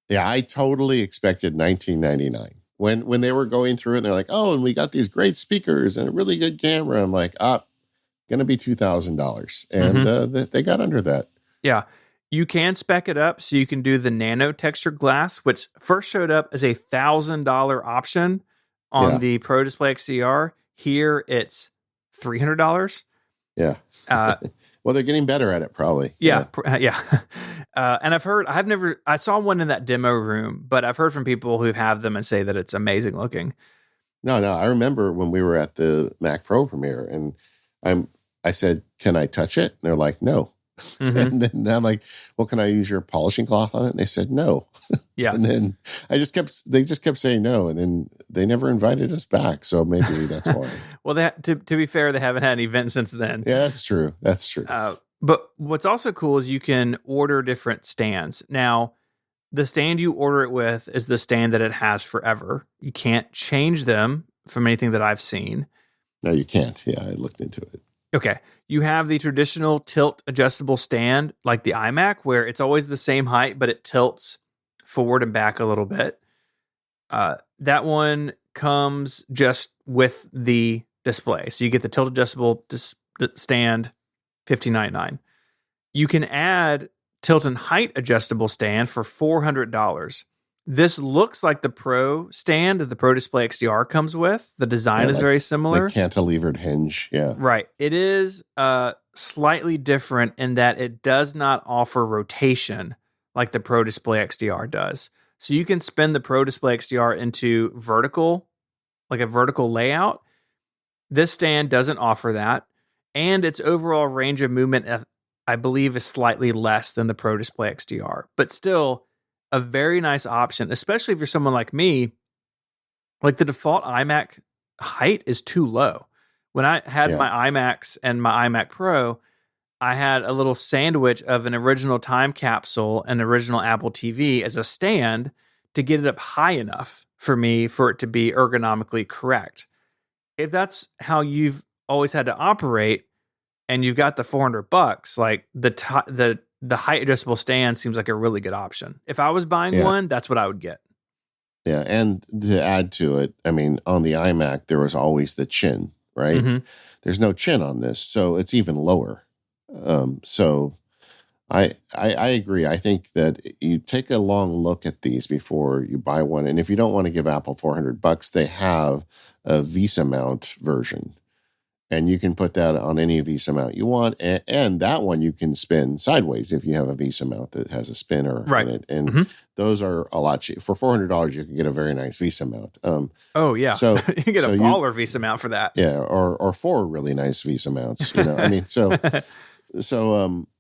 Yeah, I totally expected $1,999. When they were going through it, and they're like, oh, and we got these great speakers and a really good camera. I'm like, gonna be $2,000. And they got under that. Yeah. You can spec it up so you can do the nano texture glass, which first showed up as a $1,000 option on the Pro Display XDR. Here it's $300. Yeah. Well, they're getting better at it, probably. Yeah. And I saw one in that demo room, but I've heard from people who have them and say that it's amazing looking. No, I remember when we were at the Mac Pro premiere, and I said, can I touch it? And they're like, no. And then I'm like, well, can I use your polishing cloth on it? And they said, no. Yeah. And then they just kept saying no. And then they never invited us back. So maybe that's why. Well, to be fair, they haven't had an event since then. Yeah, that's true. But what's also cool is you can order different stands. Now, the stand you order it with is the stand that it has forever. You can't change them from anything that I've seen. No, you can't. Yeah, I looked into it. Okay. You have the traditional tilt adjustable stand like the iMac, where it's always the same height, but it tilts forward and back a little bit. That one comes just with the display. So you get the tilt adjustable stand, $1,599. You can add tilt and height adjustable stand for $400. This looks like the Pro stand that the Pro Display XDR comes with. The design is very similar. The cantilevered hinge, yeah. Right. It is slightly different in that it does not offer rotation like the Pro Display XDR does. So you can spin the Pro Display XDR into vertical, like a vertical layout. This stand doesn't offer that. And its overall range of movement, I believe, is slightly less than the Pro Display XDR. But still, a very nice option, especially if you're someone like me. Like the default iMac height is too low. When I had my iMacs and my iMac Pro, I had a little sandwich of an original time capsule and original Apple TV as a stand to get it up high enough for me for it to be ergonomically correct. If that's how you've always had to operate and you've got the $400, like the height adjustable stand seems like a really good option. If I was buying one, that's what I would get. Yeah. And to add to it, I mean, on the iMac, there was always the chin, right? There's no chin on this, so it's even lower. So I agree. I think that you take a long look at these before you buy one. And if you don't want to give Apple $400, they have a Visa mount version. And you can put that on any Visa mount you want. And that one you can spin sideways if you have a Visa mount that has a spinner Right. in it. And those are a lot cheaper. For $400, you can get a very nice Visa mount. Oh, yeah. So you can get a baller Visa mount for that. Yeah, or four really nice Visa mounts. I mean, so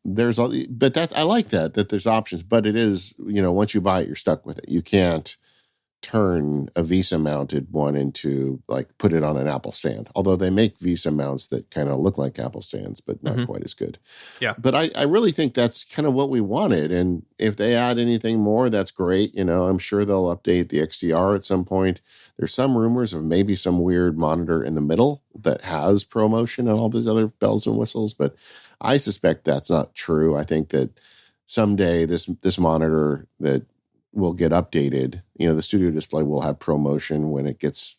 there's but that I like that there's options, but it is, once you buy it, you're stuck with it. You can't turn a Visa mounted one into put it on an Apple stand. Although they make Visa mounts that kind of look like Apple stands, but not quite as good. Yeah. But I really think that's kind of what we wanted. And if they add anything more, that's great. I'm sure they'll update the XDR at some point. There's some rumors of maybe some weird monitor in the middle that has ProMotion and all these other bells and whistles, but I suspect that's not true. I think that someday this monitor that will get updated, the Studio Display will have ProMotion when it gets,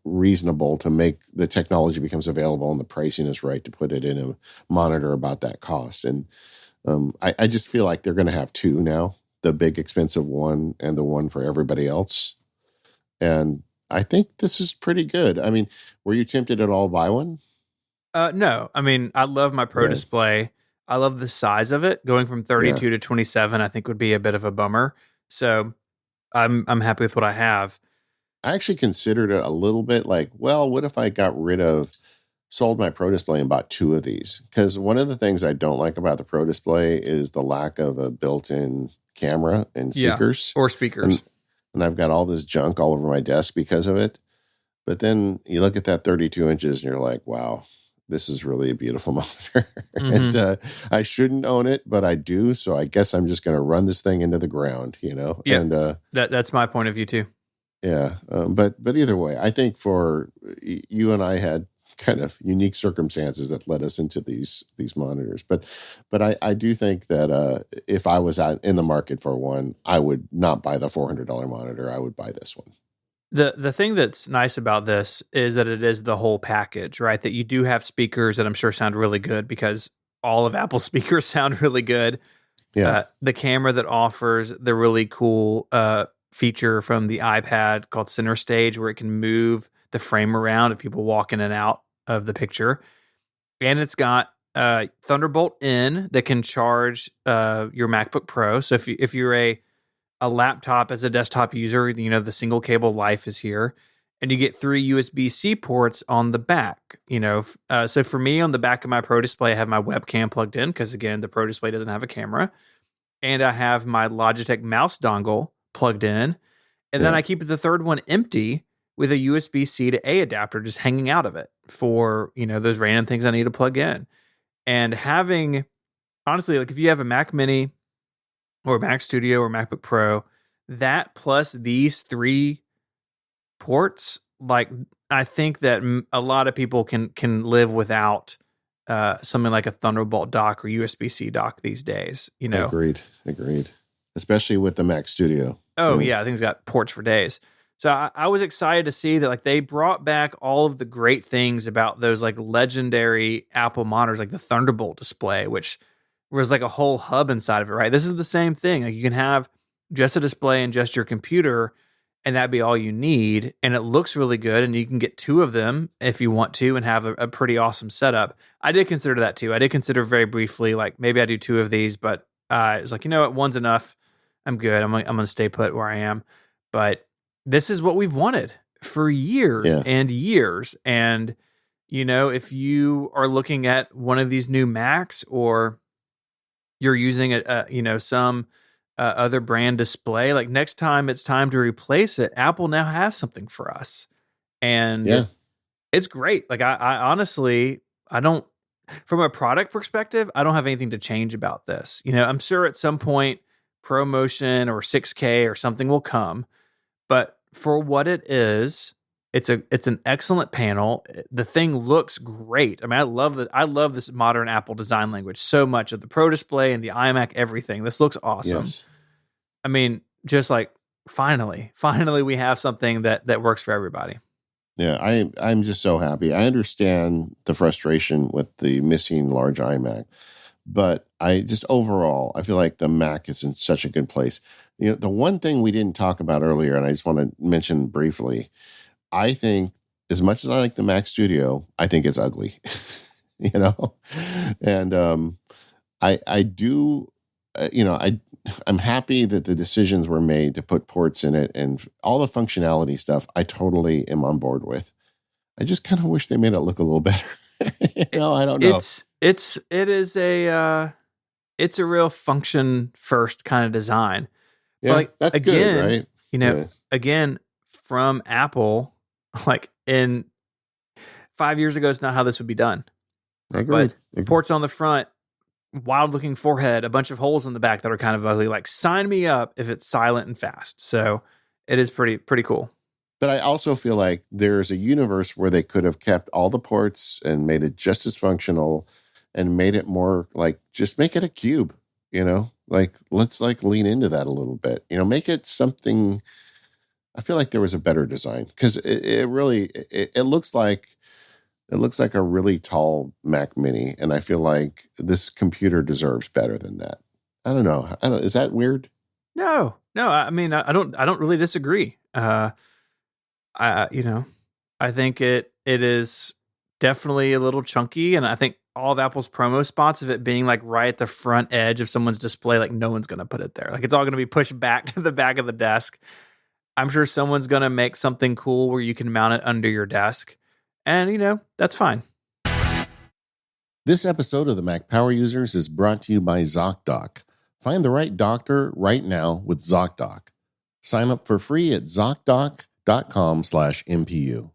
reasonable to make the technology becomes available and the pricing is right to put it in a monitor about that cost. And I just feel like they're going to have two now, the big expensive one and the one for everybody else. And I think this is pretty good. I mean, were you tempted at all to buy one? No. I mean, I love my Pro Display. I love the size of it. Going from 32 to 27, I think would be a bit of a bummer. So I'm happy with what I have. I actually considered it a little bit what if I sold my Pro Display and bought two of these? Because one of the things I don't like about the Pro Display is the lack of a built-in camera and speakers. Yeah, or speakers. And I've got all this junk all over my desk because of it. But then you look at that 32 inches and you're like, wow, this is really a beautiful monitor. And I shouldn't own it, but I do. So I guess I'm just going to run this thing into the ground, Yeah. And that's my point of view too. Yeah. But either way, I think for you and I had kind of unique circumstances that led us into these monitors. But I do think that if I was out in the market for one, I would not buy the $400 monitor. I would buy this one. The thing that's nice about this is that it is the whole package, right? That you do have speakers that I'm sure sound really good because all of Apple's speakers sound really good. Yeah. The camera that offers the really cool feature from the iPad called Center Stage, where it can move the frame around if people walk in and out of the picture. And it's got Thunderbolt in that can charge your MacBook Pro. So if you're a laptop as a desktop user, the single cable life is here, and you get 3 USB-C ports on the back. So for me, on the back of my Pro Display, I have my webcam plugged in because again, the Pro Display doesn't have a camera, and I have my Logitech mouse dongle plugged in, and then I keep the third one empty with a USB-C to A adapter just hanging out of it for those random things I need to plug in. And having, honestly, if you have a Mac Mini or Mac Studio or MacBook Pro, that plus these 3 ports, I think that a lot of people can live without something like a Thunderbolt dock or USB-C dock these days. Agreed. Especially with the Mac Studio. Oh yeah, I think it's got ports for days. So I was excited to see that they brought back all of the great things about those legendary Apple monitors, like the Thunderbolt display, which was a whole hub inside of it, right? This is the same thing. You can have just a display and just your computer, and that'd be all you need. And it looks really good, and you can get 2 of them if you want to and have a pretty awesome setup. I did consider that too. I did consider very briefly, maybe I do 2 of these, but it's you know what, one's enough. I'm good. I'm going to stay put where I am. But this is what we've wanted for years and years. And, if you are looking at one of these new Macs, or you're using some other brand display, next time it's time to replace it, Apple now has something for us. And it's great. I honestly, I don't, from a product perspective, I don't have anything to change about this. I'm sure at some point ProMotion or 6K or something will come, but for what it is, it's an excellent panel. The thing looks great. I mean, I love this modern Apple design language so much, of the Pro Display and the iMac, everything. This looks awesome. Yes. I mean, just finally we have something that works for everybody. Yeah, I'm just so happy. I understand the frustration with the missing large iMac, But I just overall, I feel like the Mac is in such a good place. The one thing we didn't talk about earlier, and I just want to mention briefly, I think as much as I like the Mac Studio, I think it's ugly, and I do, I'm happy that the decisions were made to put ports in it and all the functionality stuff. I totally am on board with. I just kind of wish they made it look a little better. I don't know. It's a real function first kind of design. Yeah, like, that's good, right? Again, from Apple, like in 5 years ago, it's not how this would be done. Agreed. Ports on the front, wild looking forehead, a bunch of holes in the back that are kind of ugly. Like, sign me up if it's silent and fast. So it is pretty cool. But I also feel like there's a universe where they could have kept all the ports and made it just as functional and made it more like, just make it a cube, like, let's like lean into that a little bit, make it something. I feel like there was a better design because it really looks like a really tall Mac Mini. And I feel like this computer deserves better than that. I don't know. Is that weird? No. I mean, I don't really disagree. I think it is definitely a little chunky, and I think all of Apple's promo spots of it being like right at the front edge of someone's display, like no one's going to put it there. Like it's all going to be pushed back to the back of the desk. I'm sure someone's going to make something cool where you can mount it under your desk, and that's fine. This episode of the Mac Power Users is brought to you by ZocDoc. Find the right doctor right now with ZocDoc. Sign up for free at ZocDoc.com/MPU.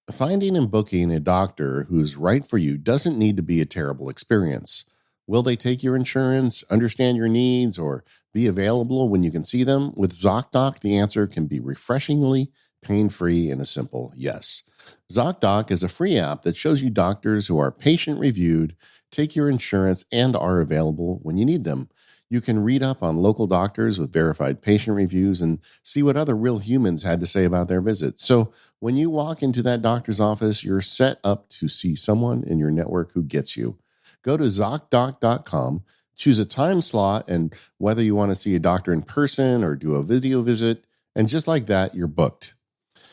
Finding and booking a doctor who's right for you doesn't need to be a terrible experience. Will they take your insurance, understand your needs, or be available when you can see them? With ZocDoc, the answer can be refreshingly pain-free and a simple yes. ZocDoc is a free app that shows you doctors who are patient-reviewed, take your insurance, and are available when you need them. You can read up on local doctors with verified patient reviews and see what other real humans had to say about their visit. So when you walk into that doctor's office, you're set up to see someone in your network who gets you. Go to ZocDoc.com, choose a time slot, and whether you want to see a doctor in person or do a video visit, and just like that, you're booked.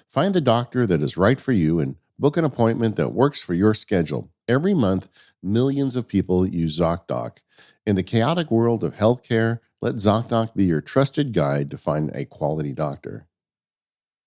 Find the doctor that is right for you and book an appointment that works for your schedule. Every month, millions of people use ZocDoc. In the chaotic world of healthcare, let ZocDoc be your trusted guide to find a quality doctor.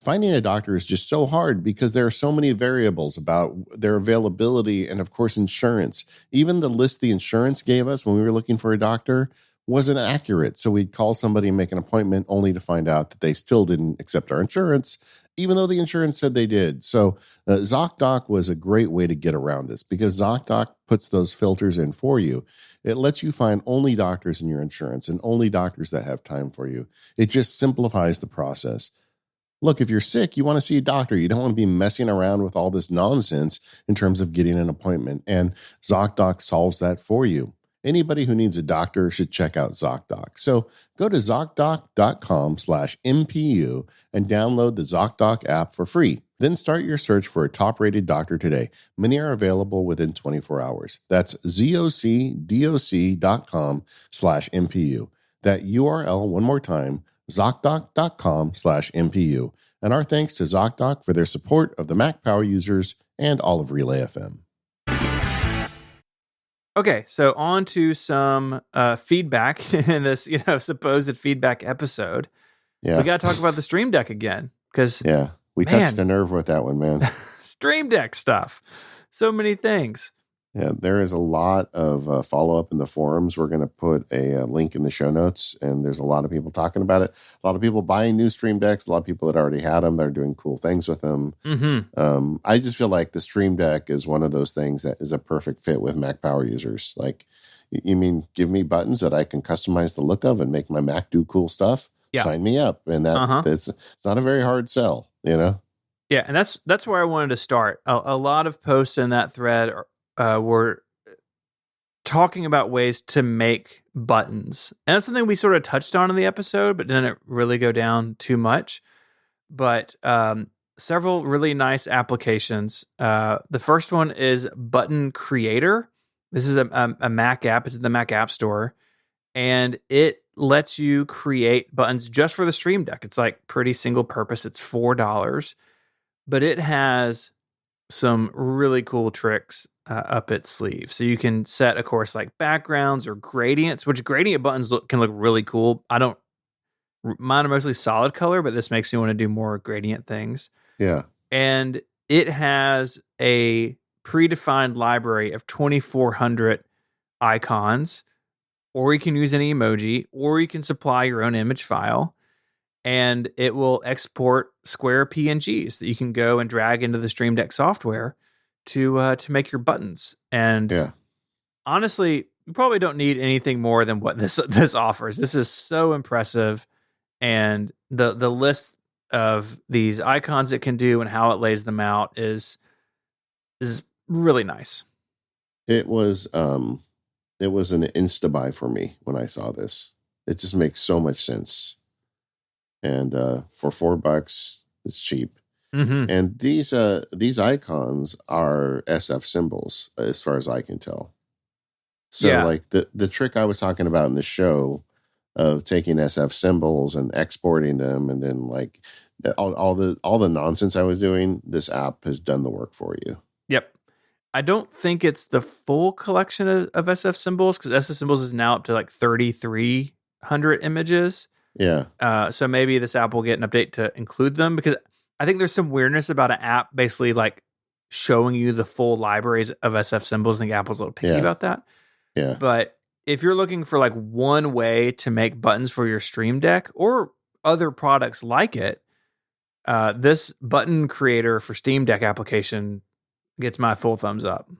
Finding a doctor is just so hard because there are so many variables about their availability and, of course, insurance. Even the list the insurance gave us when we were looking for a doctor wasn't accurate. So we'd call somebody and make an appointment only to find out that they still didn't accept our insurance, even though the insurance said they did. So ZocDoc was a great way to get around this because ZocDoc puts those filters in for you. It lets you find only doctors in your insurance and only doctors that have time for you. It just simplifies the process. Look, if you're sick, you want to see a doctor. You don't want to be messing around with all this nonsense in terms of getting an appointment. And ZocDoc solves that for you. Anybody who needs a doctor should check out ZocDoc. So go to ZocDoc.com/MPU and download the ZocDoc app for free. Then start your search for a top-rated doctor today. Many are available within 24 hours. That's ZocDoc.com/MPU. That URL one more time, ZocDoc.com/MPU. And our thanks to ZocDoc for their support of the Mac Power Users and all of Relay FM. Okay, so on to some feedback in this, supposed feedback episode. Yeah, we got to talk about the Stream Deck again because we touched a nerve with that one, man. Stream Deck stuff, so many things. Yeah, there is a lot of follow-up in the forums. We're going to put a link in the show notes, and there's a lot of people talking about it. A lot of people buying new Stream Decks, a lot of people that already had them. They're doing cool things with them. Mm-hmm. I just feel like the Stream Deck is one of those things that is a perfect fit with Mac Power Users. Like, you mean give me buttons that I can customize the look of and make my Mac do cool stuff? Yeah. Sign me up. And it's not a very hard sell, Yeah, and that's where I wanted to start. A lot of posts in that thread were talking about ways to make buttons. And that's something we sort of touched on in the episode, but didn't really go down too much. But several really nice applications. The first one is Button Creator. This is a Mac app. It's in the Mac App Store, and it lets you create buttons just for the Stream Deck. It's like pretty single purpose. It's $4, but it has some really cool tricks up its sleeve. So you can set, of course, like backgrounds or gradients, which gradient buttons can look really cool. Mine are mostly solid color, but this makes me want to do more gradient things. Yeah. And it has a predefined library of 2,400 icons, or you can use any emoji, or you can supply your own image file, and it will export square PNGs that you can go and drag into the Stream Deck software to make your buttons. And Yeah. honestly, you probably don't need anything more than what this offers. This is so impressive, and the list of these icons it can do and how it lays them out is really nice. It was an insta buy for me when I saw this. It just makes so much sense. And for $4, it's cheap. Mm-hmm. And these icons are SF symbols, as far as I can tell. So like the trick I was talking about in the show of taking SF symbols and exporting them, and then like all the nonsense I was doing, this app has done the work for you. Yep. I don't think it's the full collection of SF symbols, because SF symbols is now up to like 3,300 images. Yeah. So maybe this app will get an update to include them, because I think there's some weirdness about an app basically like showing you the full libraries of SF symbols. I think Apple's a little picky about that. Yeah. But if you're looking for like one way to make buttons for your Stream Deck or other products like it, this button creator for Steam Deck application gets my full thumbs up.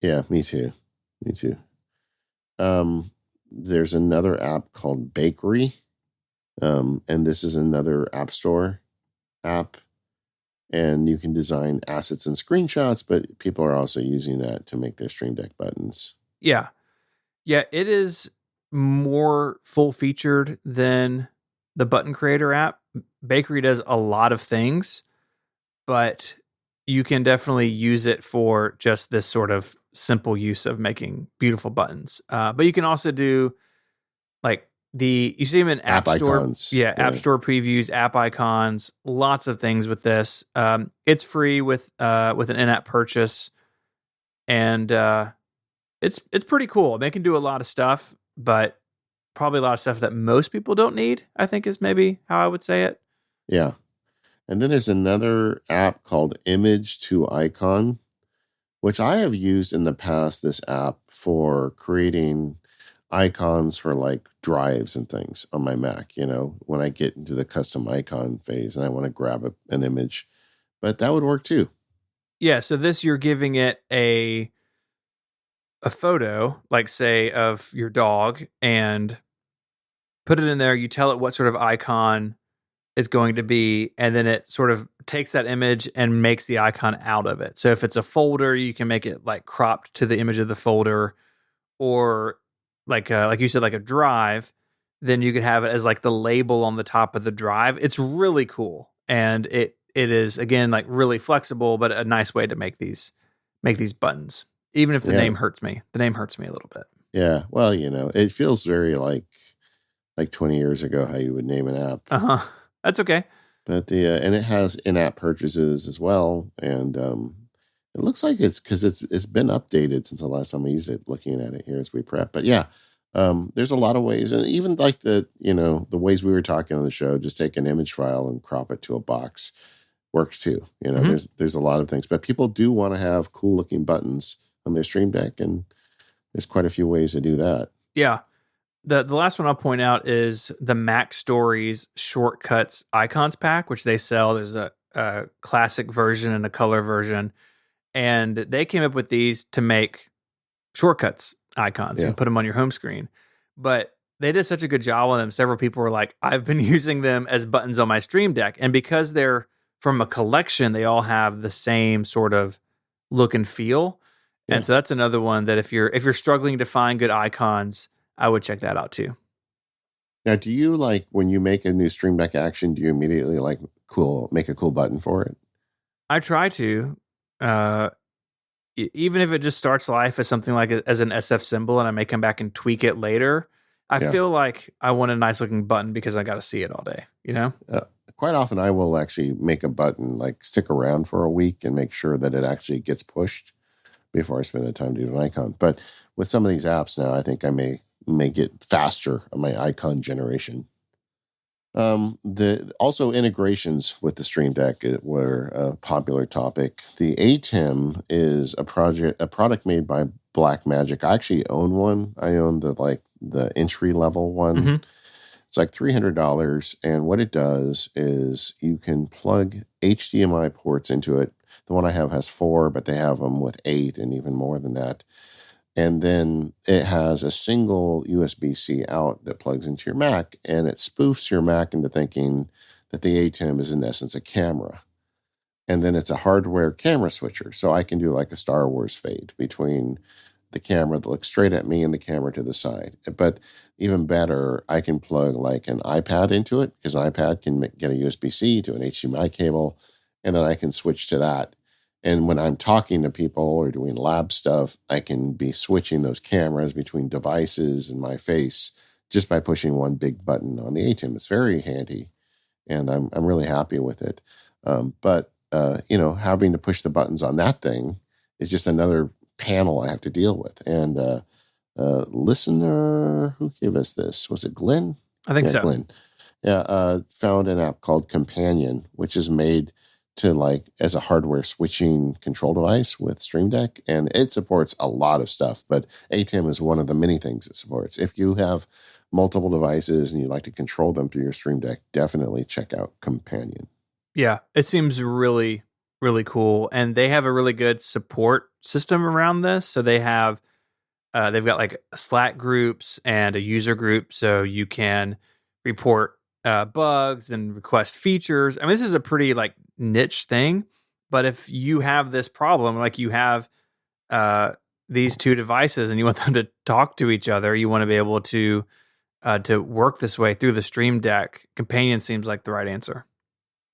Yeah, me too. There's another app called Bakery. And this is another App Store app. And you can design assets and screenshots, but people are also using that to make their Stream Deck buttons. Yeah. Yeah, it is more full featured than the button creator app. Bakery does a lot of things, but you can definitely use it for just this sort of simple use of making beautiful buttons. But you can also do like you see them in App Store. Icons. Yeah, App Store previews, app icons, lots of things with this. It's free with an in-app purchase, and it's pretty cool. They can do a lot of stuff, but probably a lot of stuff that most people don't need, I think, is maybe how I would say it. Yeah. And then there's another app called Image to Icon, which I have used in the past, this app for creating icons for like drives and things on my Mac, when I get into the custom icon phase and I want to grab an image. But that would work too. Yeah, so this, you're giving it a photo, like say of your dog, and put it in there. You tell it what sort of icon it's going to be, and then it sort of takes that image and makes the icon out of it. So if it's a folder, you can make it like cropped to the image of the folder, or like you said, like a drive, then you could have it as like the label on the top of the drive. It's really cool, and it is, again, like really flexible, but a nice way to make these buttons. Even if the name hurts me. The name hurts me a little bit. Yeah. Well, it feels very like 20 years ago how you would name an app. Uh-huh. That's okay. But and it has in-app purchases as well. And it looks like it's because it's been updated since the last time I used it, looking at it here as we prep. But yeah, there's a lot of ways. And even like the ways we were talking on the show, just take an image file and crop it to a box works too. There's a lot of things. But people do want to have cool looking buttons on their Stream Deck, and there's quite a few ways to do that. Yeah. The last one I'll point out is the Mac Stories Shortcuts Icons Pack, which they sell. There's a classic version and a color version, and they came up with these to make shortcuts icons and put them on your home screen. But they did such a good job on them. Several people were like, I've been using them as buttons on my Stream Deck, and because they're from a collection, they all have the same sort of look and feel. And so that's another one that if you're struggling to find good icons, I would check that out too. Now, do you like when you make a new Stream Deck action, do you immediately make a cool button for it? I try to. even if it just starts life as something like as an SF symbol, and I may come back and tweak it later, I feel like I want a nice looking button because I got to see it all day, you know? Quite often I will actually make a button, like stick around for a week and make sure that it actually gets pushed before I spend the time to do an icon. But with some of these apps now, I think I may get faster on my icon generation. The also integrations with the Stream Deck were a popular topic. The ATEM is a product made by Blackmagic. I actually own one. I own the entry level one. Mm-hmm. It's like $300, and what it does is you can plug HDMI ports into it. The one I have has 4, but they have them with 8 and even more than that. And then it has a single USB-C out that plugs into your Mac, and it spoofs your Mac into thinking that the ATEM is in essence a camera. And then it's a hardware camera switcher. So I can do like a Star Wars fade between the camera that looks straight at me and the camera to the side. But even better, I can plug like an iPad into it, because an iPad can get a USB-C to an HDMI cable, and then I can switch to that. And when I'm talking to people or doing lab stuff, I can be switching those cameras between devices and my face just by pushing one big button on the ATEM. It's very handy, and I'm really happy with it. But having to push the buttons on that thing is just another panel I have to deal with. And listener who gave us this, was it Glenn? I think so. Glenn. Found an app called Companion, which is made to like as a hardware switching control device with Stream Deck, and it supports a lot of stuff, but ATEM is one of the many things it supports. If you have multiple devices and you'd like to control them through your Stream Deck, definitely check out Companion. Yeah, it seems really, really cool, and they have a really good support system around this. So they have they've got like Slack groups and a user group, so you can report bugs and request features. I mean, this is a pretty like niche thing, but if you have this problem, like you have these two devices and you want them to talk to each other, you want to be able to work this way through the Stream Deck. Companion seems like the right answer.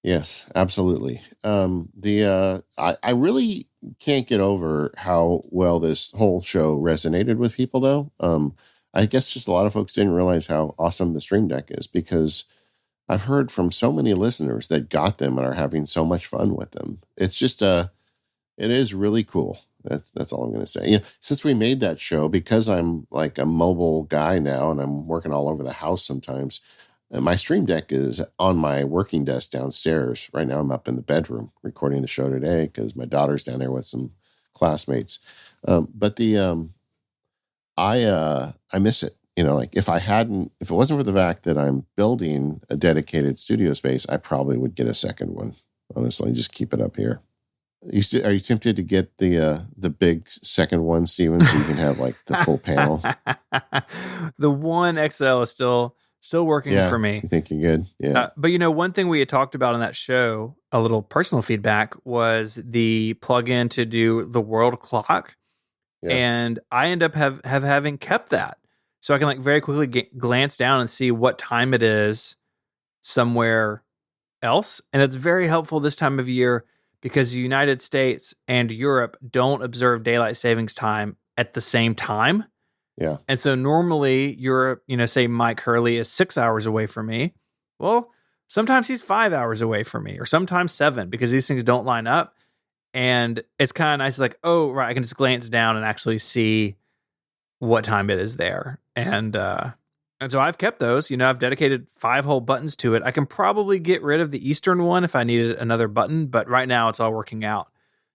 Yes, absolutely. I really can't get over how well this whole show resonated with people, though. I guess just a lot of folks didn't realize how awesome the Stream Deck is, because I've heard from so many listeners that got them and are having so much fun with them. It's just it is really cool. That's all I'm going to say. Since we made that show, because I'm like a mobile guy now and I'm working all over the house sometimes, my Stream Deck is on my working desk downstairs. Right now I'm up in the bedroom recording the show today because my daughter's down there with some classmates. But I miss it. Like if it wasn't for the fact that I'm building a dedicated studio space, I probably would get a second one. Honestly, just keep it up here. Are you tempted to get the big second one, Steven, so you can have like the full panel? The One XL is still working for me. You think you're good? Yeah. But one thing we had talked about on that show, a little personal feedback, was the plug-in to do the world clock. Yeah. And I end up having kept that. So I can like very quickly glance down and see what time it is somewhere else. And it's very helpful this time of year because the United States and Europe don't observe daylight savings time at the same time. Yeah. And so normally Europe, say Mike Hurley is 6 hours away from me. Well, sometimes he's 5 hours away from me, or sometimes 7, because these things don't line up. And it's kind of nice, like, oh, right, I can just glance down and actually see what time it is there. And so I've kept those. I've dedicated 5 whole buttons to it. I can probably get rid of the Eastern one if I needed another button, but right now it's all working out.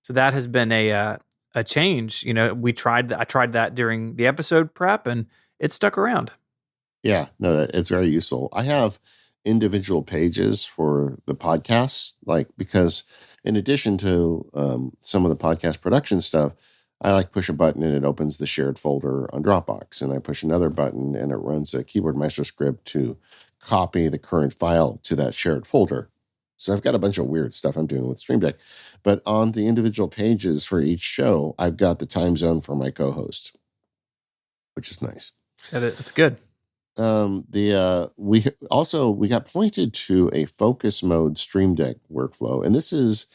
So that has been a change. I tried that during the episode prep, and it stuck around. Yeah, no, it's very useful. I have individual pages for the podcasts, because in addition to some of the podcast production stuff, I push a button and it opens the shared folder on Dropbox, and I push another button and it runs a Keyboard Maestro script to copy the current file to that shared folder. So I've got a bunch of weird stuff I'm doing with Stream Deck. But on the individual pages for each show, I've got the time zone for my co-host, which is nice. It's good. We got pointed to a focus mode Stream Deck workflow, and this is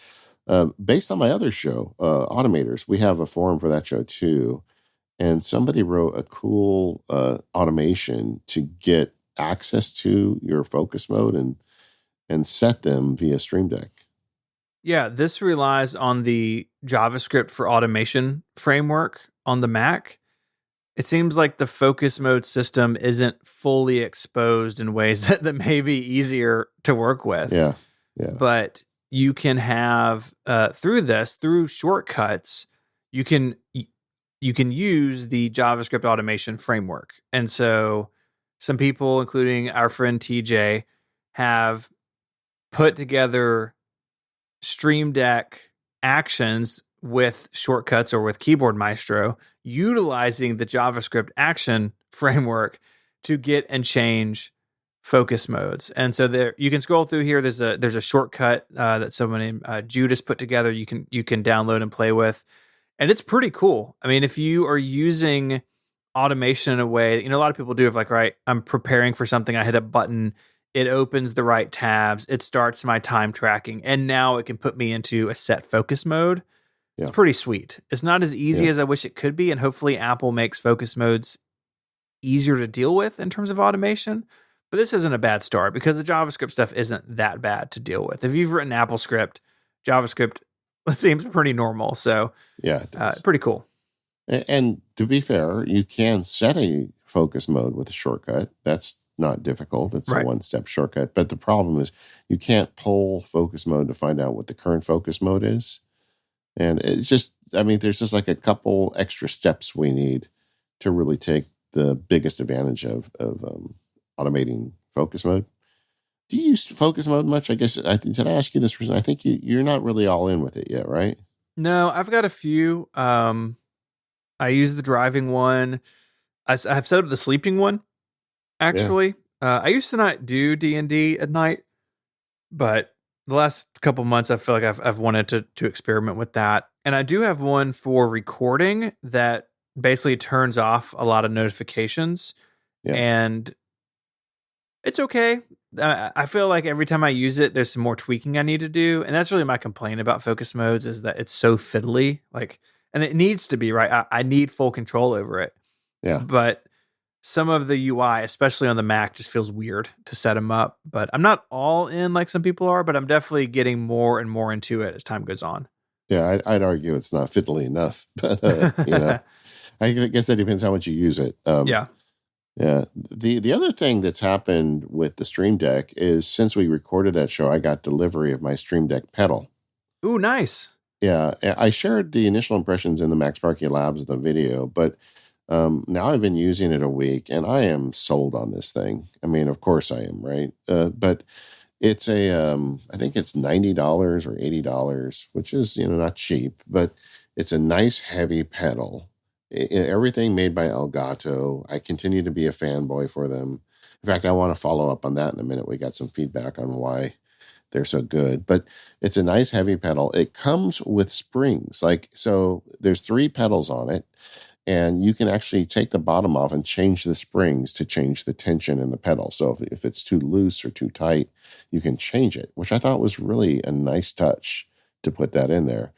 Based on my other show, Automators, we have a forum for that show too. And somebody wrote a cool automation to get access to your focus mode and set them via Stream Deck. Yeah, this relies on the JavaScript for automation framework on the Mac. It seems like the focus mode system isn't fully exposed in ways that may be easier to work with. Yeah. But you can have through shortcuts, you can use the JavaScript automation framework. And so some people, including our friend TJ, have put together Stream Deck actions with shortcuts or with Keyboard Maestro, utilizing the JavaScript action framework to get and change focus modes. And so there, you can scroll through here. There's a shortcut that someone named Judas put together. You can download and play with, and it's pretty cool. I mean, if you are using automation in a way, a lot of people do. If like, right, I'm preparing for something, I hit a button, it opens the right tabs, it starts my time tracking, and now it can put me into a set focus mode. Yeah. It's pretty sweet. It's not as easy as I wish it could be, and hopefully Apple makes focus modes easier to deal with in terms of automation. But this isn't a bad start because the JavaScript stuff isn't that bad to deal with. If you've written AppleScript, JavaScript seems pretty normal. So yeah, pretty cool. And to be fair, you can set a focus mode with a shortcut. That's not difficult. It's a one-step shortcut. But the problem is you can't pull focus mode to find out what the current focus mode is. And it's just, there's just like a couple extra steps we need to really take the biggest advantage of automating focus mode. Do you use focus mode much? I guess, did I ask you this reason? I think you're not really all in with it yet, right? No, I've got a few. I use the driving one. I've set up the sleeping one, actually. Yeah. I used to not do D&D at night, but the last couple months, I feel like I've wanted to experiment with that. And I do have one for recording that basically turns off a lot of notifications. Yeah. And it's okay. I feel like every time I use it, there's some more tweaking I need to do. And that's really my complaint about focus modes, is that it's so fiddly. And it needs to be, right? I need full control over it. Yeah. But some of the UI, especially on the Mac, just feels weird to set them up. But I'm not all in like some people are, but I'm definitely getting more and more into it as time goes on. Yeah, I'd argue it's not fiddly enough. But, I guess that depends how much you use it. Yeah. Yeah. The other thing that's happened with the Stream Deck is since we recorded that show, I got delivery of my Stream Deck pedal. Ooh, nice. Yeah. I shared the initial impressions in the MacSparky Labs of the video, but now I've been using it a week and I am sold on this thing. Of course I am, right? But it's I think it's $90 or $80, which is, not cheap, but it's a nice heavy pedal. Everything made by Elgato. I continue to be a fanboy for them. In fact, I want to follow up on that in a minute. We got some feedback on why they're so good, but it's a nice heavy pedal. It comes with springs. So there's 3 pedals on it, and you can actually take the bottom off and change the springs to change the tension in the pedal. So if it's too loose or too tight, you can change it, which I thought was really a nice touch to put that in there.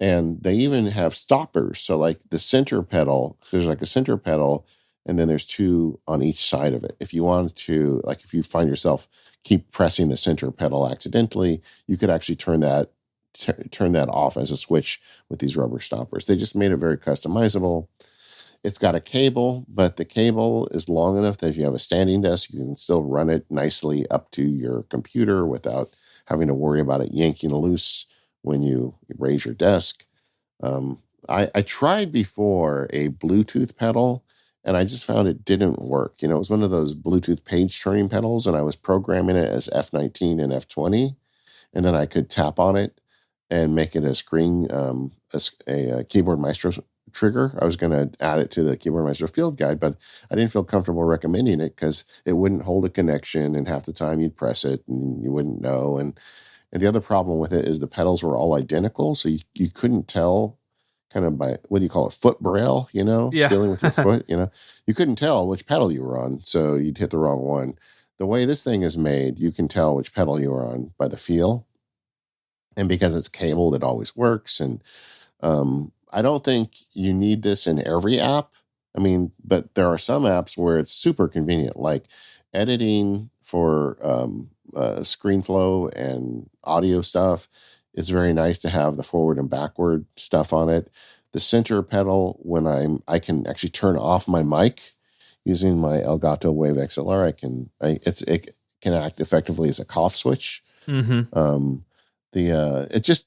And they even have stoppers. So like the center pedal, there's like a center pedal, and then there's 2 on each side of it. If you want to, if you find yourself keep pressing the center pedal accidentally, you could actually turn that off as a switch with these rubber stoppers. They just made it very customizable. It's got a cable, but the cable is long enough that if you have a standing desk, you can still run it nicely up to your computer without having to worry about it yanking loose when you raise your desk. I tried before a Bluetooth pedal, and I just found it didn't work. It was one of those Bluetooth page turning pedals, and I was programming it as F19 and F20, and then I could tap on it and make it a screen, a Keyboard Maestro trigger. I was going to add it to the Keyboard Maestro field guide, but I didn't feel comfortable recommending it because it wouldn't hold a connection, and half the time you'd press it and you wouldn't know. And the other problem with it is the pedals were all identical, so you couldn't tell kind of by, what do you call it, foot braille, dealing with your foot, you couldn't tell which pedal you were on, so you'd hit the wrong one. The way this thing is made, you can tell which pedal you were on by the feel. And because it's cabled, it always works. And I don't think you need this in every app. I mean, but there are some apps where it's super convenient, like editing for ScreenFlow and audio stuff. It's very nice to have the forward and backward stuff on it. The center pedal, when I can actually turn off my mic using my Elgato Wave XLR. It can act effectively as a cough switch. Mm-hmm.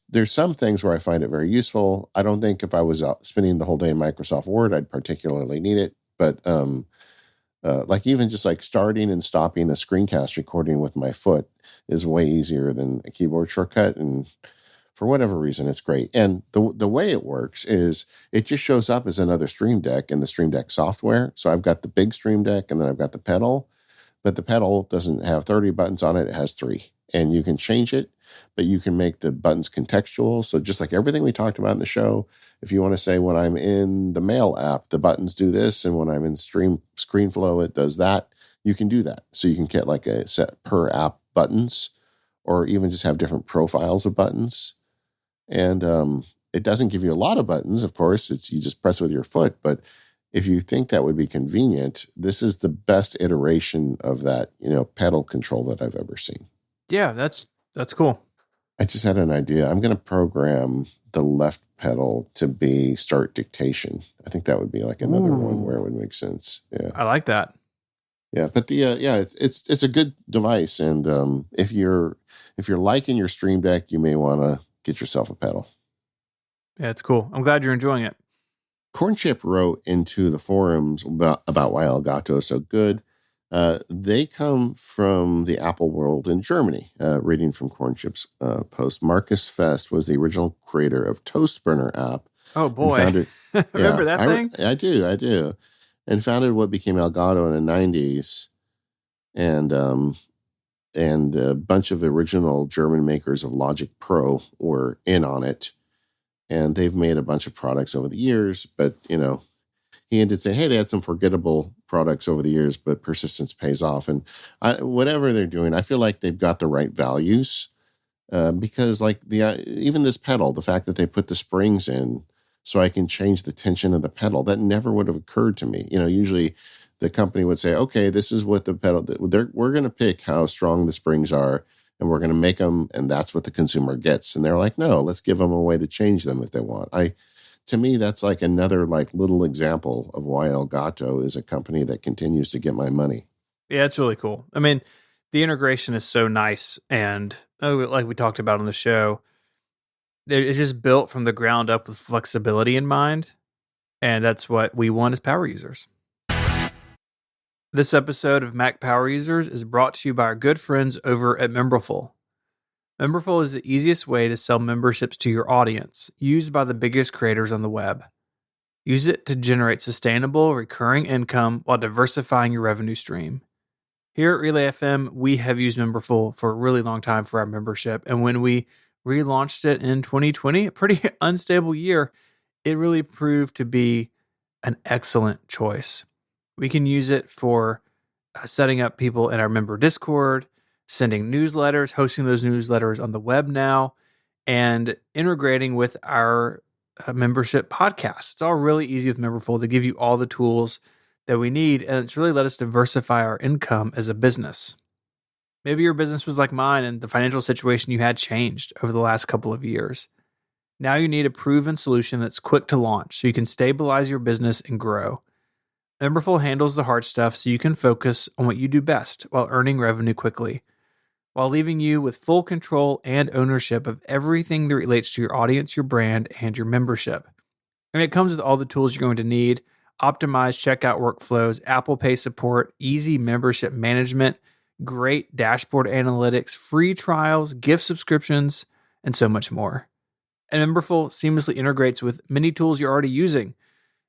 There's some things where I find it very useful. I don't think if I was spending the whole day in Microsoft Word, I'd particularly need it. But like even just like starting and stopping a screencast recording with my foot is way easier than a keyboard shortcut. And for whatever reason, it's great. And the way it works is it just shows up as another Stream Deck in the Stream Deck software. So I've got the big Stream Deck and then I've got the pedal, but the pedal doesn't have 30 buttons on it. It has 3, and you can change it, but you can make the buttons contextual. So just like everything we talked about in the show, if you want to say when I'm in the Mail app, the buttons do this, and when I'm in ScreenFlow, it does that, you can do that. So you can get like a set per app buttons, or even just have different profiles of buttons. And it doesn't give you a lot of buttons, of course. You just press with your foot. But if you think that would be convenient, this is the best iteration of that, pedal control that I've ever seen. Yeah, that's cool. I just had an idea. I'm going to program the left pedal to be start dictation. I think that would be like another one where it would make sense. Yeah, I like that. Yeah, but it's a good device, and if you're liking your Stream Deck, you may want to get yourself a pedal. Yeah, it's cool. I'm glad you're enjoying it. Cornchip wrote into the forums about why Elgato is so good. They come from the Apple world in Germany. Reading from Cornchip's post, Markus Fest was the original creator of Toastburner app. Oh boy, remember that thing? I do. And founded what became Elgato in the 90s, and a bunch of original German makers of Logic Pro were in on it. And they've made a bunch of products over the years, but, he ended saying, hey, they had some forgettable products over the years, but persistence pays off. And whatever they're doing, I feel like they've got the right values, because like even this pedal, the fact that they put the springs in so I can change the tension of the pedal, that never would have occurred to me. Usually the company would say, okay, this is what the pedal, we're going to pick how strong the springs are, and we're going to make them, and that's what the consumer gets. And they're like, no, let's give them a way to change them if they want. To me, that's like another like little example of why Elgato is a company that continues to get my money. Yeah, it's really cool. I mean, the integration is so nice, and like we talked about on the show, it's just built from the ground up with flexibility in mind, and that's what we want as power users. This episode of Mac Power Users is brought to you by our good friends over at Memberful. Memberful is the easiest way to sell memberships to your audience, used by the biggest creators on the web. Use it to generate sustainable, recurring income while diversifying your revenue stream. Here at Relay FM, we have used Memberful for a really long time for our membership, and when we relaunched it in 2020, a pretty unstable year, it really proved to be an excellent choice. We can use it for setting up people in our member Discord, sending newsletters, hosting those newsletters on the web now, and integrating with our membership podcast. It's all really easy with Memberful to give you all the tools that we need, and it's really let us diversify our income as a business. Maybe your business was like mine and the financial situation you had changed over the last couple of years. Now you need a proven solution that's quick to launch so you can stabilize your business and grow. Memberful handles the hard stuff so you can focus on what you do best while earning revenue quickly, while leaving you with full control and ownership of everything that relates to your audience, your brand, and your membership. And it comes with all the tools you're going to need: optimized checkout workflows, Apple Pay support, easy membership management, great dashboard analytics, free trials, gift subscriptions, and so much more. And Memberful seamlessly integrates with many tools you're already using,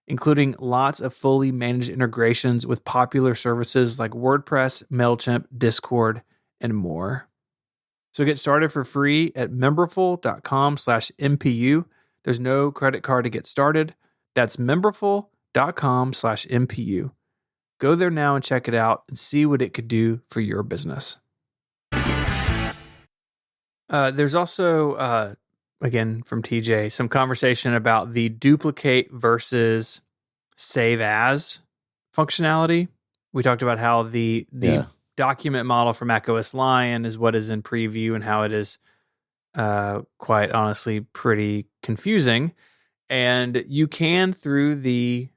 including lots of fully managed integrations with popular services like WordPress, MailChimp, Discord, and more. So get started for free at memberful.com/MPU. There's no credit card to get started. That's memberful.com/MPU. Go there now and check it out and see what it could do for your business. There's also, again, from TJ, some conversation about the duplicate versus save as functionality. We talked about how the document model for macOS Lion is what is in preview and how it is quite honestly pretty confusing. And you can, through the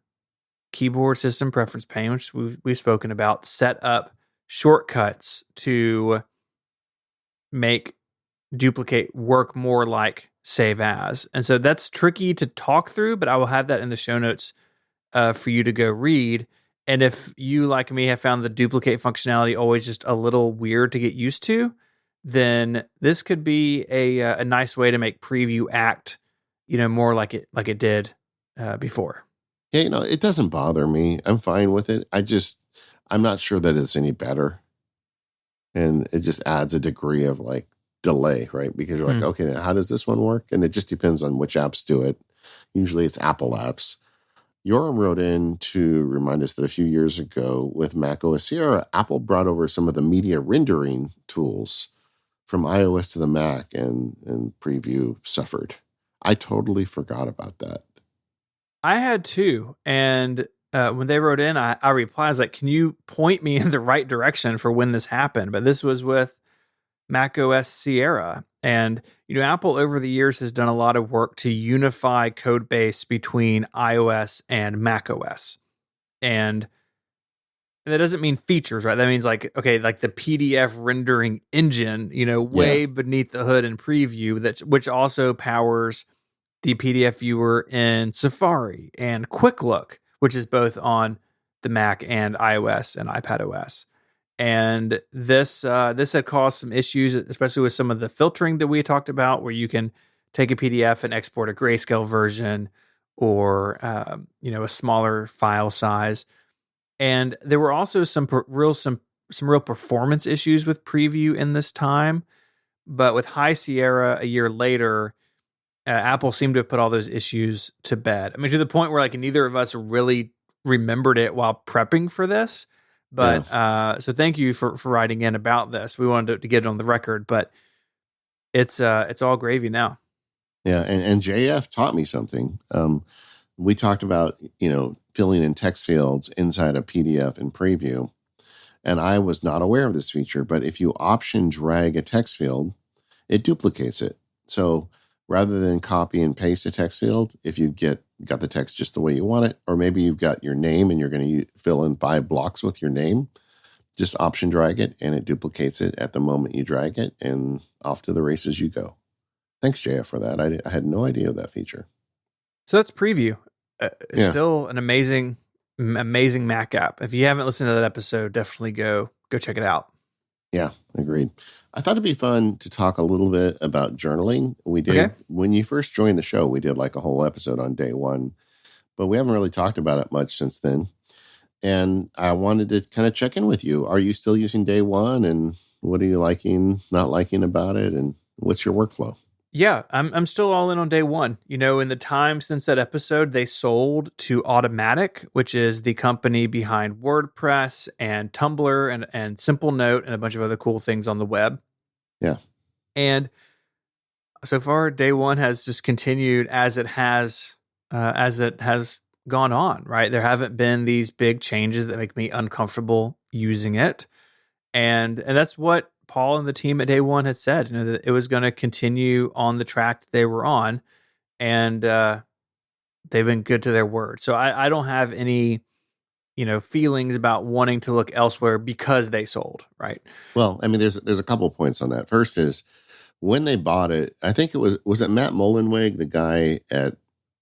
keyboard system preference pane, which we've spoken about, set up shortcuts to make duplicate work more like save as. And so that's tricky to talk through, but I will have that in the show notes for you to go read. And if you, like me, have found the duplicate functionality always just a little weird to get used to, then this could be a nice way to make preview act, more like it did before. Yeah, it doesn't bother me. I'm fine with it. I'm not sure that it's any better. And it just adds a degree of like delay, right? Because you're like, okay, how does this one work? And it just depends on which apps do it. Usually it's Apple apps. Yoram wrote in to remind us that a few years ago with macOS Sierra, Apple brought over some of the media rendering tools from iOS to the Mac, and preview suffered. I totally forgot about that. I had too. And when they wrote in, I replied, I was like, can you point me in the right direction for when this happened? But this was with macOS Sierra. And, Apple over the years has done a lot of work to unify code base between iOS and macOS. And that doesn't mean features, right? That means like the PDF rendering engine, way beneath the hood in preview, which also powers the PDF viewer in Safari and Quick Look, which is both on the Mac and iOS and iPadOS. And this had caused some issues, especially with some of the filtering that we talked about, where you can take a PDF and export a grayscale version or a smaller file size. And there were also some real performance issues with preview in this time. But with High Sierra a year later, Apple seemed to have put all those issues to bed. I mean, to the point where neither of us really remembered it while prepping for this. But so thank you for writing in about this. We wanted to get it on the record, but it's all gravy now. Yeah, and JF taught me something. We talked about, filling in text fields inside a PDF in preview. And I was not aware of this feature, but if you option drag a text field, it duplicates it. So rather than copy and paste a text field, if you got the text just the way you want it, or maybe you've got your name and you're going to fill in 5 blocks with your name, just option drag it and it duplicates it at the moment you drag it, and off to the races you go. Thanks, JF, for that. I had no idea of that feature. So that's preview. Still an amazing Mac app. If you haven't listened to that episode, definitely go check it out. Yeah, agreed. I thought it'd be fun to talk a little bit about journaling. We did, when you first joined the show, we did like a whole episode on day one, but we haven't really talked about it much since then. And I wanted to kind of check in with you. Are you still using day one, and what are you liking, not liking about it? And what's your workflow? Yeah, I'm still all in on day one. In the time since that episode, they sold to Automattic, which is the company behind WordPress and Tumblr and Simple Note and a bunch of other cool things on the web. Yeah. And so far, day one has just continued as it has gone on, right? There haven't been these big changes that make me uncomfortable using it. And that's what Paul and the team at day one had said, that it was going to continue on the track that they were on, and they've been good to their word. So I don't have any, feelings about wanting to look elsewhere because they sold, right? Well, I mean, there's a couple of points on that. First is when they bought it, I think was it Matt Mullenweg, the guy at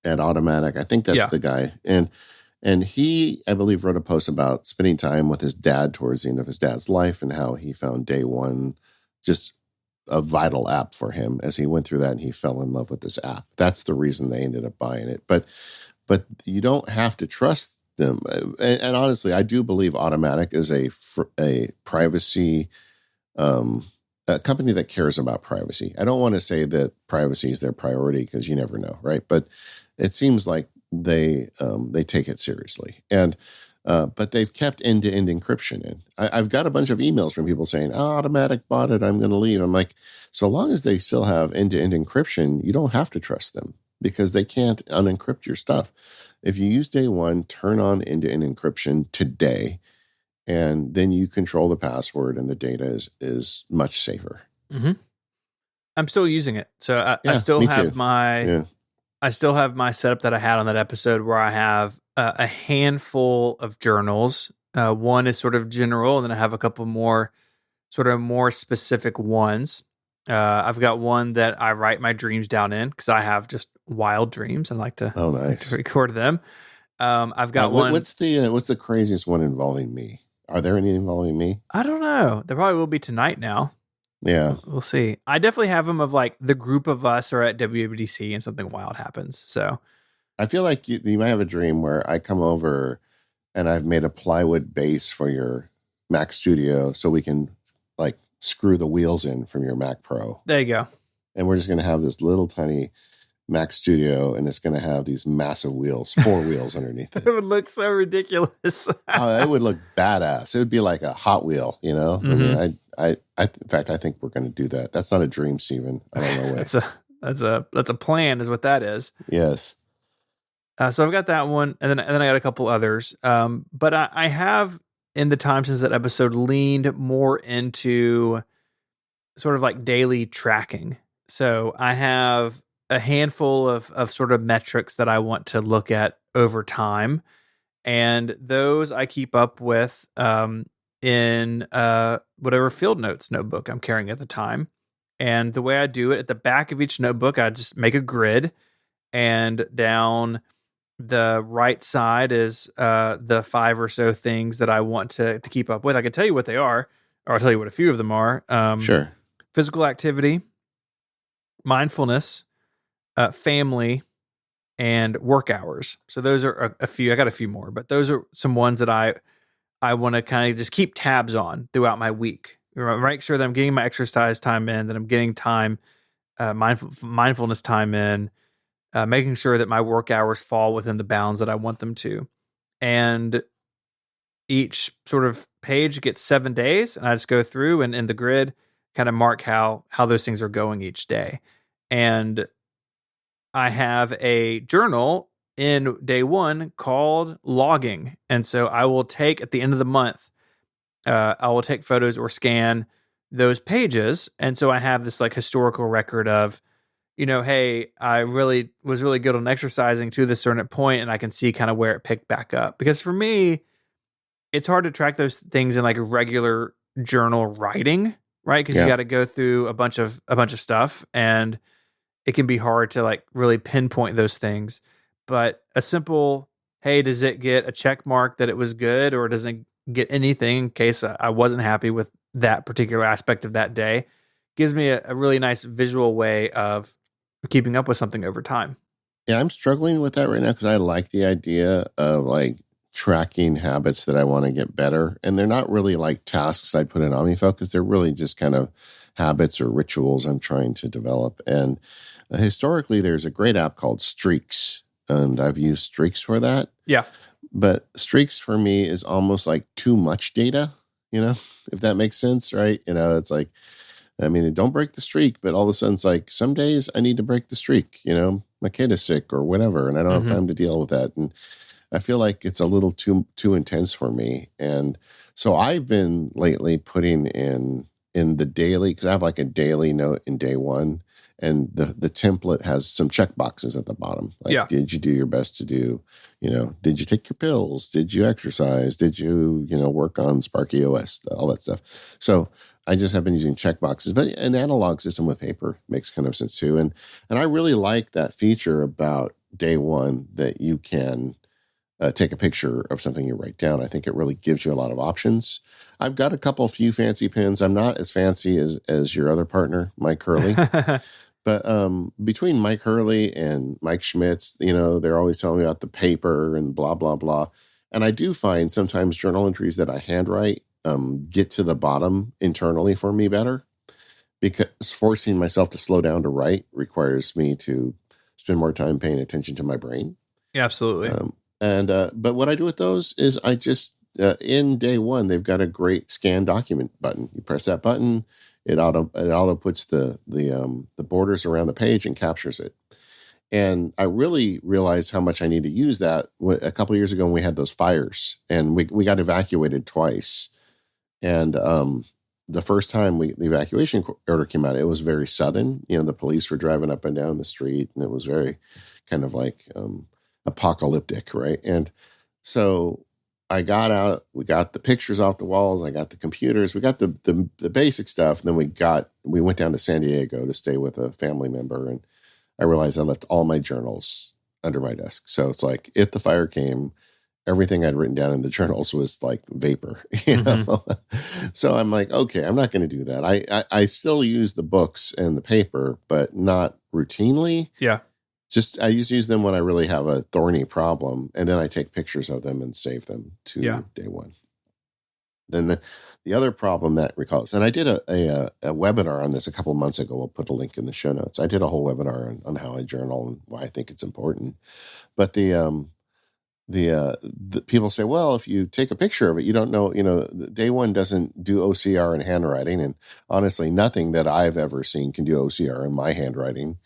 Automattic? I think that's the guy. And he, I believe, wrote a post about spending time with his dad towards the end of his dad's life and how he found day one just a vital app for him as he went through that and he fell in love with this app. That's the reason they ended up buying it. But you don't have to trust them. And honestly, I do believe Automattic is a privacy, a company that cares about privacy. I don't want to say that privacy is their priority because you never know, right? But it seems like they take it seriously. And But they've kept end-to-end encryption in. I've got a bunch of emails from people saying, "Oh, Automatic bought it. I'm going to leave." I'm like, so long as they still have end-to-end encryption, you don't have to trust them because they can't unencrypt your stuff. If you use Day One, turn on end-to-end encryption today, and then you control the password, and the data is much safer. Mm-hmm. I'm still using it, so I still have I still have my setup that I had on that episode where I have a handful of journals. One is sort of general, and then I have a couple more sort of more specific ones. I've got one that I write my dreams down in because I have just wild dreams and like to, like to record them. I've got one. What's the craziest one involving me? Are there any involving me? I don't know. There probably will be tonight now. Yeah. We'll see. I definitely have them of like the group of us are at WWDC and something wild happens. So I feel like you might have a dream where I come over and I've made a plywood base for your Mac Studio so we can like screw the wheels in from your Mac Pro. There you go. And we're just going to have this little tiny Mac Studio, and it's going to have these massive wheels, 4 wheels underneath it. It would look so ridiculous. It would look badass. It would be like a Hot Wheel, you know? Mm-hmm. I mean, in fact, I think we're going to do that. That's not a dream, Stephen. I don't know what. that's a plan, is what that is. Yes. So I've got that one, and then I got a couple others. But I have in the time since that episode leaned more into sort of like daily tracking. So I have a handful of sort of metrics that I want to look at over time, and those I keep up with in whatever field notes notebook I'm carrying at the time. And the way I do it, at the back of each notebook, I just make a grid, and down the right side is the 5 or so things that I want to keep up with. I can tell you what they are, or I'll tell you what a few of them are. Sure. Physical activity, mindfulness, family, and work hours. So those are a few. I got a few more, but those are some ones that I want to kind of just keep tabs on throughout my week. Make sure that I'm getting my exercise time in, that I'm getting time, mindfulness time in, making sure that my work hours fall within the bounds that I want them to. And each sort of page gets 7 days, and I just go through and in the grid kind of mark how those things are going each day. And I have a journal in Day One called logging. And so I will take, at the end of the month, I will take photos or scan those pages. And so I have this like historical record of, you know, hey, I was really good on exercising to this certain point, and I can see kind of where it picked back up. Because for me, it's hard to track those things in like a regular journal writing, right? Because you got to go through a bunch of stuff, and it can be hard to like really pinpoint those things. But a simple, hey, does it get a check mark that it was good, or does it get anything in case I wasn't happy with that particular aspect of that day, gives me a really nice visual way of keeping up with something over time. Yeah, I'm struggling with that right now because I like the idea of like tracking habits that I want to get better. And they're not really like tasks I'd put in OmniFocus. They're really just kind of habits or rituals I'm trying to develop. And historically, there's a great app called Streaks, and I've used Streaks for that. Yeah. But Streaks for me is almost like too much data, you know, if that makes sense, right? You know, it's like, I mean, don't break the streak, but all of a sudden it's like, some days I need to break the streak, you know, my kid is sick or whatever, and I don't have time to deal with that. And I feel like it's a little too intense for me. And so I've been lately putting in the daily, because I have like a daily note in Day One, and the template has some check boxes at the bottom. Like, did you do your best to do, you know, did you take your pills? Did you exercise? Did you, you know, work on Sparky OS, all that stuff. So I just have been using check boxes, but an analog system with paper makes kind of sense too. And I really like that feature about Day One, that you can take a picture of something you write down. I think it really gives you a lot of options. I've got a few fancy pens. I'm not as fancy as your other partner, Mike Hurley. But between Mike Hurley and Mike Schmitz, you know, they're always telling me about the paper and blah, blah, blah. And I do find sometimes journal entries that I handwrite get to the bottom internally for me better, because forcing myself to slow down to write requires me to spend more time paying attention to my brain. Yeah, absolutely. And but what I do with those is I just in day one they've got a great scan document button. You press that button, it auto puts the borders around the page and captures it. And I really realized how much I need to use that a couple of years ago when we had those fires, and we got evacuated twice. And the first time the evacuation order came out, it was very sudden. You know, the police were driving up and down the street, and it was very kind of like apocalyptic, right? And so I got out, we got the pictures off the walls, I got the computers, we got the basic stuff, and then we went down to San Diego to stay with a family member, and I realized I left all my journals under my desk. So it's like if the fire came, everything I'd written down in the journals was like vapor, you know? So I'm like, okay, I'm not going to do that. I still use the books and the paper, but not routinely. Yeah. Just I just use them when I really have a thorny problem, and then I take pictures of them and save them to day one. Then the other problem that recalls, and I did a webinar on this a couple of months ago. We'll put a link in the show notes. I did a whole webinar on how I journal and why I think it's important. But the people say, well, if you take a picture of it, you don't know, day one doesn't do OCR in handwriting. And honestly, nothing that I've ever seen can do OCR in my handwriting.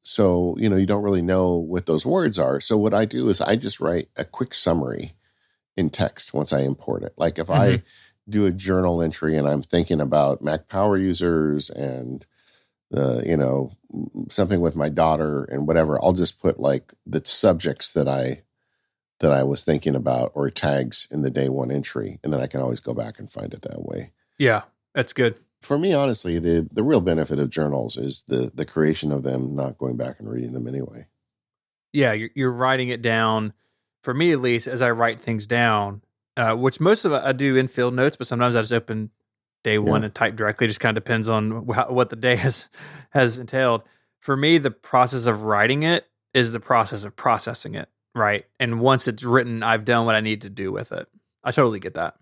So, you don't really know what those words are. So what I do is I just write a quick summary in text once I import it. Like if I do a journal entry and I'm thinking about Mac power users and, something with my daughter and whatever, I'll just put like the subjects that I was thinking about or tags in the day one entry. And then I can always go back and find it that way. Yeah, that's good. For me, honestly, the real benefit of journals is the creation of them, not going back and reading them anyway. Yeah, you're writing it down. For me, at least, as I write things down, which most of it I do in field notes, but sometimes I just open day one and type directly. Just kind of depends on what the day has entailed. For me, the process of writing it is the process of processing it, right? And once it's written, I've done what I need to do with it. I totally get that.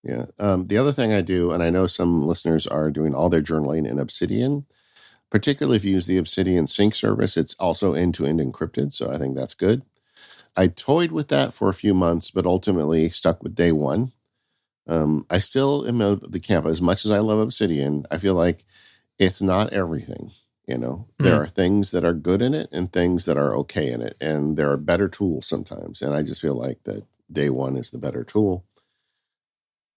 Yeah. The other thing I do, and I know some listeners are doing all their journaling in Obsidian, particularly if you use the Obsidian Sync service, it's also end-to-end encrypted. So I think that's good. I toyed with that for a few months, but ultimately stuck with day one. I still am of the camp. As much as I love Obsidian, I feel like it's not everything. There are things that are good in it and things that are okay in it. And there are better tools sometimes. And I just feel like that day one is the better tool.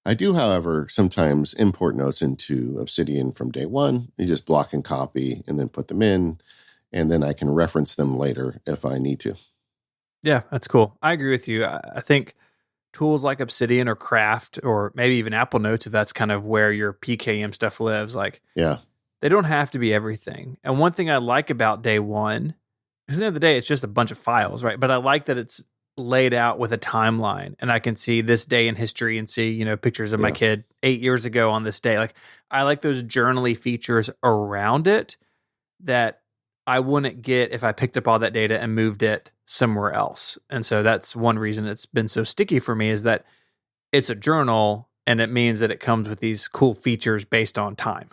I do, however, sometimes import notes into Obsidian from day one. You just block and copy and then put them in, and then I can reference them later if I need to. Yeah, that's cool. I agree with you. I think tools like Obsidian or Craft or maybe even Apple Notes, if that's kind of where your PKM stuff lives, they don't have to be everything. And one thing I like about day one, because at the end of the day, it's just a bunch of files, right? But I like that it's laid out with a timeline, and I can see this day in history and see, pictures of my kid 8 years ago on this day. Like, I like those journaly features around it that I wouldn't get if I picked up all that data and moved it somewhere else. And so that's one reason it's been so sticky for me, is that it's a journal, and it means that it comes with these cool features based on time.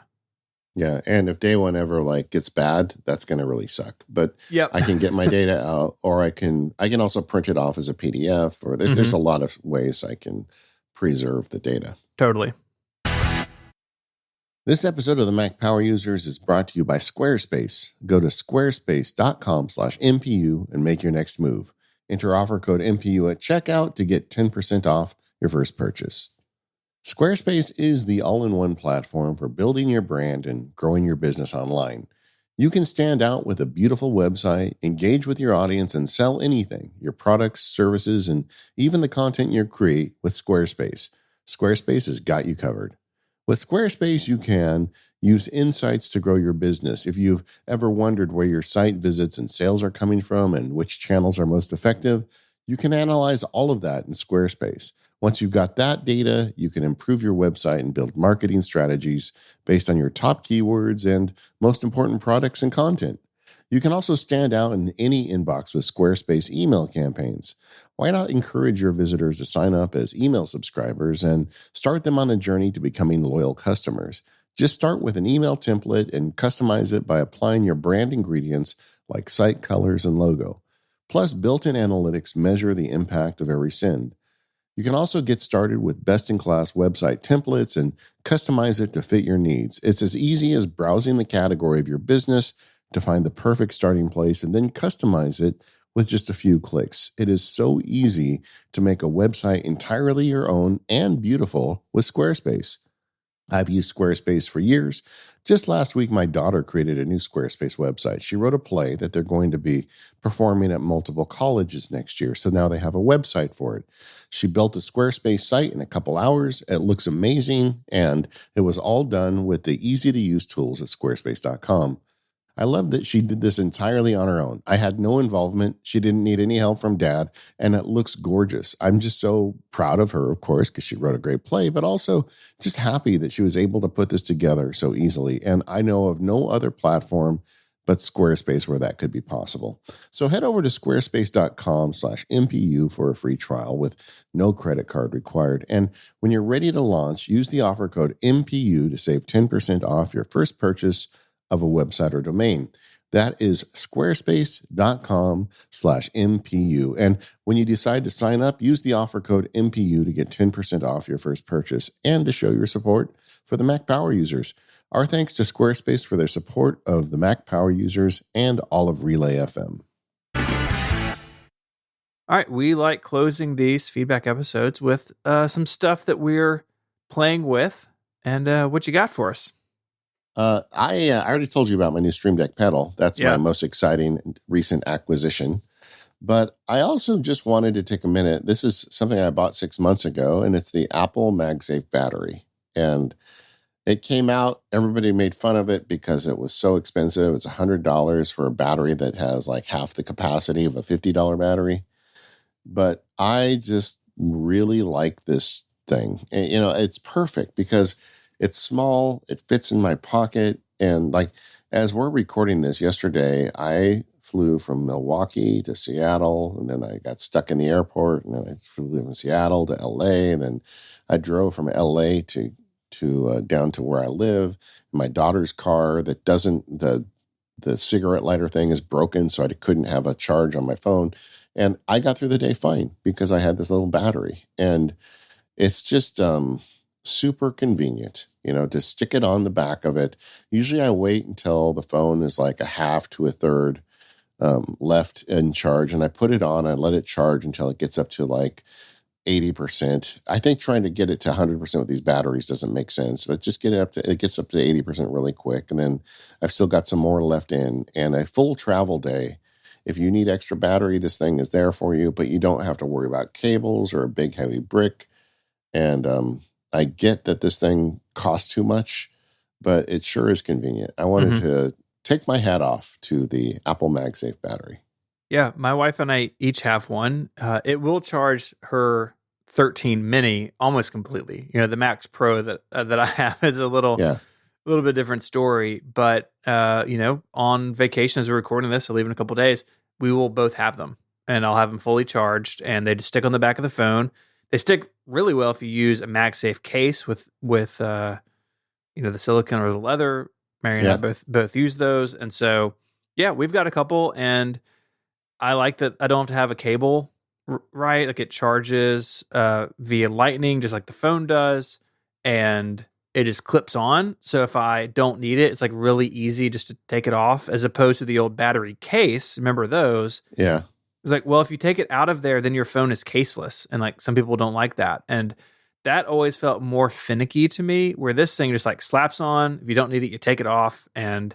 Yeah, and if day one ever gets bad, that's going to really suck. But I can get my data out, or I can also print it off as a PDF, or there's a lot of ways I can preserve the data. Totally. This episode of the Mac Power Users is brought to you by Squarespace. Go to squarespace.com/MPU and make your next move. Enter offer code MPU at checkout to get 10% off your first purchase. Squarespace is the all-in-one platform for building your brand and growing your business online. You can stand out with a beautiful website, engage with your audience, and sell anything, your products, services, and even the content you create with Squarespace. Squarespace has got you covered. With Squarespace, you can use insights to grow your business. If you've ever wondered where your site visits and sales are coming from and which channels are most effective, you can analyze all of that in Squarespace. Once you've got that data, you can improve your website and build marketing strategies based on your top keywords and most important products and content. You can also stand out in any inbox with Squarespace email campaigns. Why not encourage your visitors to sign up as email subscribers and start them on a journey to becoming loyal customers? Just start with an email template and customize it by applying your brand ingredients like site colors and logo. Plus, built-in analytics measure the impact of every send. You can also get started with best-in-class website templates and customize it to fit your needs. It's as easy as browsing the category of your business to find the perfect starting place and then customize it with just a few clicks. It is so easy to make a website entirely your own and beautiful with Squarespace. I've used Squarespace for years. Just last week, my daughter created a new Squarespace website. She wrote a play that they're going to be performing at multiple colleges next year, so now they have a website for it. She built a Squarespace site in a couple hours. It looks amazing, and it was all done with the easy-to-use tools at squarespace.com. I love that she did this entirely on her own. I had no involvement. She didn't need any help from Dad, and it looks gorgeous. I'm just so proud of her, of course, because she wrote a great play, but also just happy that she was able to put this together so easily. And I know of no other platform but Squarespace where that could be possible. So head over to squarespace.com/MPU for a free trial with no credit card required. And when you're ready to launch, use the offer code MPU to save 10% off your first purchase of a website or domain. That is squarespace.com/MPU. And when you decide to sign up, use the offer code MPU to get 10% off your first purchase and to show your support for the Mac Power users. Our thanks to Squarespace for their support of the Mac Power users and all of Relay FM. All right, we like closing these feedback episodes with some stuff that we're playing with. And what you got for us? I already told you about my new Stream Deck pedal. That's my most exciting recent acquisition. But I also just wanted to take a minute. This is something I bought 6 months ago, and it's the Apple MagSafe battery. And it came out, everybody made fun of it because it was so expensive. It's $100 for a battery that has like half the capacity of a $50 battery. But I just really like this thing. And, it's perfect because it's small, it fits in my pocket, and like as we're recording this yesterday, I flew from Milwaukee to Seattle, and then I got stuck in the airport, and then I flew from Seattle to LA, and then I drove from LA to down to where I live. My daughter's car that doesn't the cigarette lighter thing is broken, so I couldn't have a charge on my phone, and I got through the day fine because I had this little battery, and it's just super convenient, to stick it on the back of it. Usually I wait until the phone is like a half to a third left in charge, and I put it on, I let it charge until it gets up to like 80%. I think trying to get it to 100% with these batteries doesn't make sense, but just it gets up to 80% really quick. And then I've still got some more left in, and a full travel day. If you need extra battery, this thing is there for you, but you don't have to worry about cables or a big heavy brick. And I get that this thing costs too much, but it sure is convenient. I wanted to take my hat off to the Apple MagSafe battery. Yeah, my wife and I each have one. It will charge her 13 mini almost completely. The Max Pro that I have is a little bit different story. But on vacation as we're recording this, I'll leave in a couple of days, we will both have them, and I'll have them fully charged, and they just stick on the back of the phone. They stick really well if you use a MagSafe case with the silicone or the leather. Mary and I both use those, and so we've got a couple, and I like that I don't have to have a cable, right? Like it charges via Lightning, just like the phone does, and it just clips on. So if I don't need it, it's like really easy just to take it off, as opposed to the old battery case. Remember those? Yeah. It's like, well, if you take it out of there, then your phone is caseless. And like some people don't like that. And that always felt more finicky to me, where this thing just like slaps on. If you don't need it, you take it off. And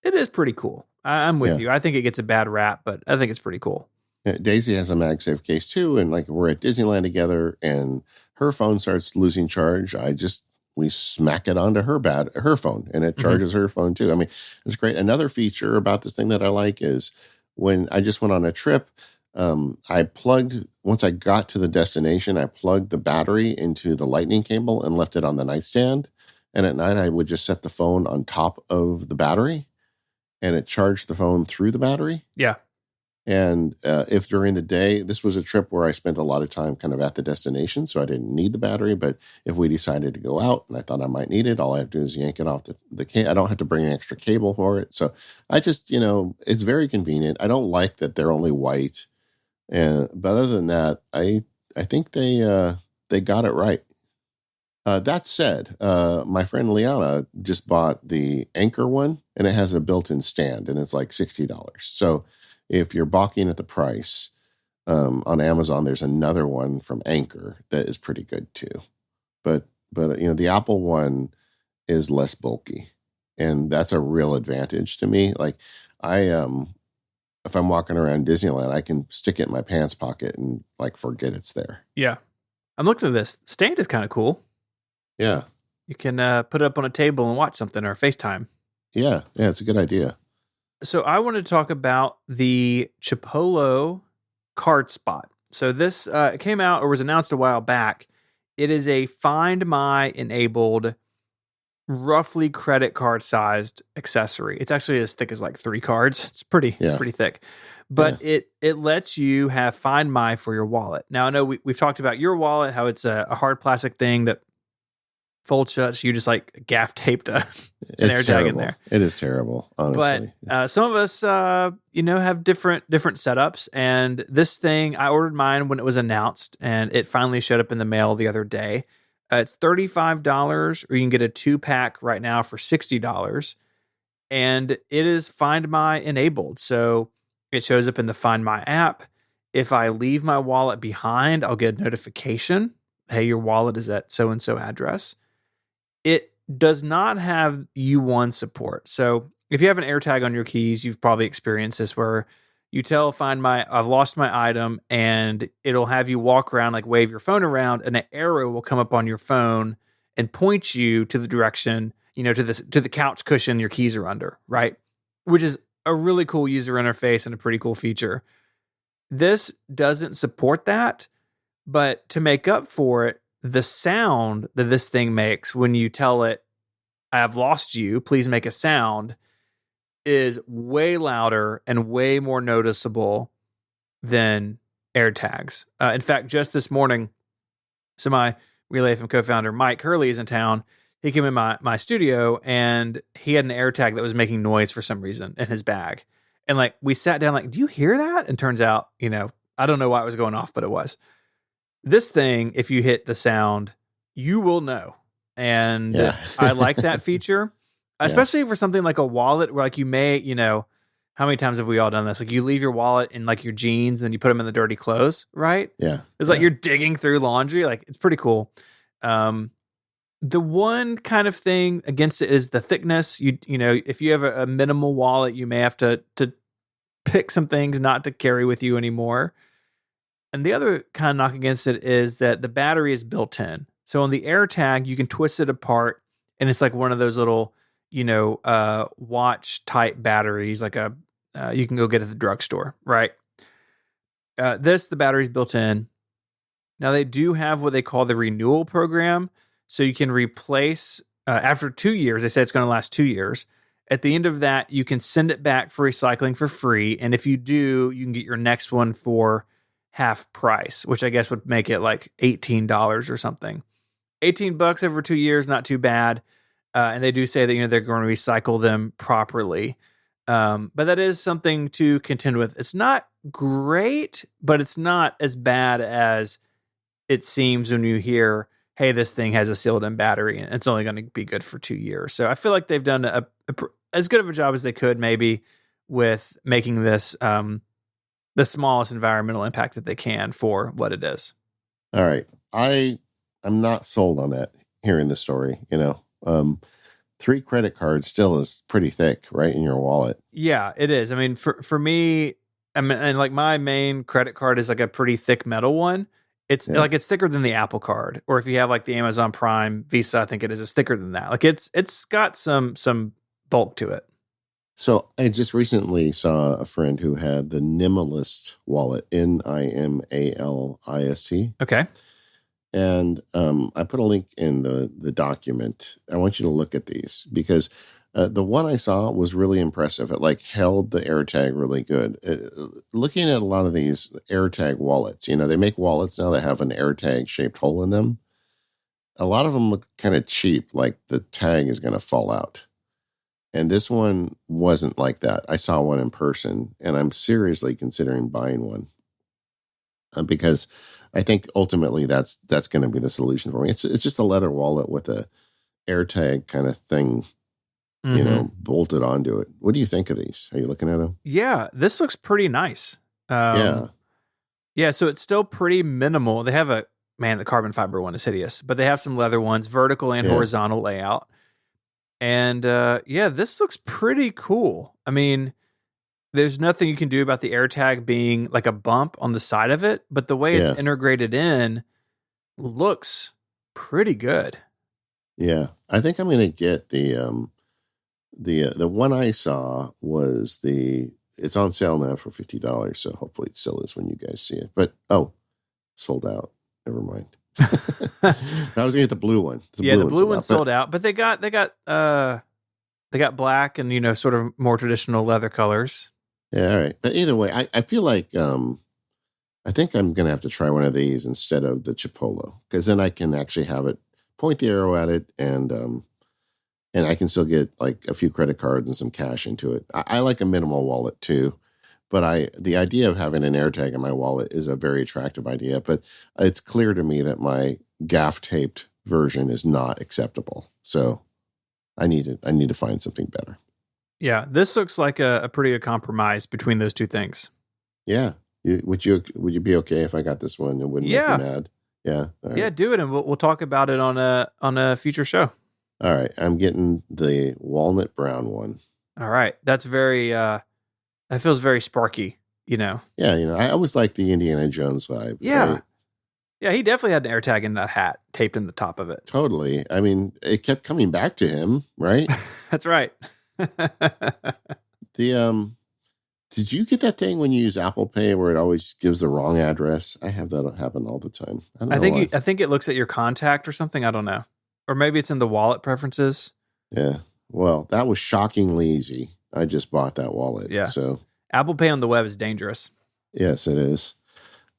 it is pretty cool. I'm with you. I think it gets a bad rap, but I think it's pretty cool. Yeah, Daisy has a MagSafe case too. And like we're at Disneyland together and her phone starts losing charge. We smack it onto her phone, and it charges her phone too. I mean, it's great. Another feature about this thing that I like is when I just went on a trip, once I got to the destination, I plugged the battery into the Lightning cable and left it on the nightstand. And at night, I would just set the phone on top of the battery, and it charged the phone through the battery. Yeah. And if during the day, this was a trip where I spent a lot of time kind of at the destination, so I didn't need the battery. But if we decided to go out and I thought I might need it, all I have to do is yank it off the cable. I don't have to bring an extra cable for it. So I just, it's very convenient. I don't like that they're only white. But other than that, I think they got it right. That said, my friend Liana just bought the Anchor one, and it has a built-in stand, and it's like $60. So if you're balking at the price, on Amazon, there's another one from Anchor that is pretty good too. But the Apple one is less bulky, and that's a real advantage to me. Like if I'm walking around Disneyland, I can stick it in my pants pocket and like forget it's there. Yeah. I'm looking at this. Stand is kind of cool. Yeah. You can put it up on a table and watch something or FaceTime. Yeah, it's a good idea. So I want to talk about the Chipolo Card Spot. So this came out or was announced a while back. It is a Find My enabled, roughly credit card sized accessory. It's actually as thick as like 3 cards. It's pretty thick. But it lets you have Find My for your wallet. Now I know we've talked about your wallet, how it's a hard plastic thing that folds shut, so you just like gaff taped an AirTag in there. It is terrible, honestly. But some of us, have different setups. And this thing, I ordered mine when it was announced, and it finally showed up in the mail the other day. It's $35, or you can get a 2-pack right now for $60. And it is Find My enabled, so it shows up in the Find My app. If I leave my wallet behind, I'll get a notification. Hey, your wallet is at so-and-so address. It does not have U1 support. So if you have an AirTag on your keys, you've probably experienced this where you tell I've lost my item, and it'll have you walk around, like wave your phone around, and an arrow will come up on your phone and point you to the direction, to the couch cushion your keys are under, right? Which is a really cool user interface and a pretty cool feature. This doesn't support that, but to make up for it, the sound that this thing makes when you tell it, I have lost you, please make a sound, is way louder and way more noticeable than AirTags. In fact, just this morning, so my Relay FM co-founder, Mike Hurley, is in town. He came in my studio, and he had an AirTag that was making noise for some reason in his bag. And like, we sat down like, do you hear that? And turns out, I don't know why it was going off, but it was. This thing, if you hit the sound, you will know. And I like that feature, especially for something like a wallet where like you may, how many times have we all done this? Like you leave your wallet in like your jeans and then you put them in the dirty clothes, right? Yeah. It's like you're digging through laundry. Like it's pretty cool. The one kind of thing against it is the thickness. If you have a minimal wallet, you may have to pick some things not to carry with you anymore. And the other kind of knock against it is that the battery is built in. So on the AirTag, you can twist it apart, and it's like one of those little, watch type batteries, like you can go get at the drugstore, right? The battery's built in. Now they do have what they call the renewal program, so you can replace after 2 years. They say it's going to last 2 years. At the end of that, you can send it back for recycling for free, and if you do, you can get your next one for half price, which I guess would make it like $18 or something. $18 over 2 years, not too bad. And they do say that, they're going to recycle them properly. But that is something to contend with. It's not great, but it's not as bad as it seems when you hear, hey, this thing has a sealed in battery and it's only going to be good for 2 years. So I feel like they've done as good of a job as they could maybe with making this, the smallest environmental impact that they can for what it is. All right. I'm not sold on that hearing the story, 3 credit cards still is pretty thick, right, in your wallet. Yeah, it is. I mean, for me, and like my main credit card is like a pretty thick metal one. It's like it's thicker than the Apple Card, or if you have like the Amazon Prime Visa, I think it is thicker than that. Like it's got some bulk to it. So I just recently saw a friend who had the Nimalist wallet, Nimalist. Okay. And I put a link in the document. I want you to look at these because The one I saw was really impressive. It like held the AirTag really good. Looking at a lot of these AirTag wallets, they make wallets now that have an AirTag shaped hole in them. A lot of them look kind of cheap, like the tag is going to fall out. And this one wasn't like that. I saw one in person, and I'm seriously considering buying one because I think ultimately that's going to be the solution for me. It's just a leather wallet with a AirTag kind of thing, bolted onto it. What do you think of these? Are you looking at them? Yeah, this looks pretty nice. Yeah. So it's still pretty minimal. They have the carbon fiber one is hideous, but they have some leather ones, vertical and horizontal layout. And this looks pretty cool. I mean, there's nothing you can do about the AirTag being like a bump on the side of it, but the way it's integrated in looks pretty good. Yeah, I think I'm going to get the one I saw was it's on sale now for $50, so hopefully it still is when you guys see it. But sold out. Never mind. I was gonna get the blue one. The blue one sold out, but they got black and sort of more traditional leather colors. Yeah, all right. But either way, I feel like I think I'm gonna have to try one of these instead of the Chipolo, because then I can actually have it point the arrow at it, and I can still get like a few credit cards and some cash into it. I like a minimal wallet too. But the idea of having an AirTag in my wallet is a very attractive idea. But it's clear to me that my gaff-taped version is not acceptable. So I need to find something better. Yeah, this looks like a pretty good compromise between those two things. Yeah, would you be okay if I got this one and wouldn't make you mad? Yeah, right. Yeah, do it, and we'll talk about it on a future show. All right, I'm getting the walnut brown one. All right, that's very. That feels very sparky, Yeah, I always like the Indiana Jones vibe. Yeah. Right? Yeah, he definitely had an AirTag in that hat taped in the top of it. Totally. I mean, it kept coming back to him, right? That's right. Did you get that thing when you use Apple Pay where it always gives the wrong address? I have that happen all the time. I think it looks at your contact or something. I don't know. Or maybe it's in the wallet preferences. Yeah. Well, that was shockingly easy. I just bought that wallet. Yeah. So Apple Pay on the web is dangerous. Yes, it is.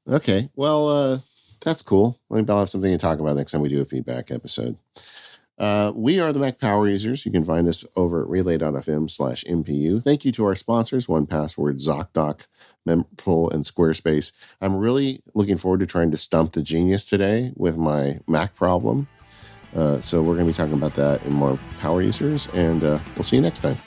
Okay. Well, that's cool. Maybe I'll have something to talk about next time we do a feedback episode. We are the Mac Power Users. You can find us over at relay.fm/MPU. Thank you to our sponsors, 1Password, ZocDoc, Memful, and Squarespace. I'm really looking forward to trying to stump the genius today with my Mac problem. So we're going to be talking about that in more Power Users, and we'll see you next time.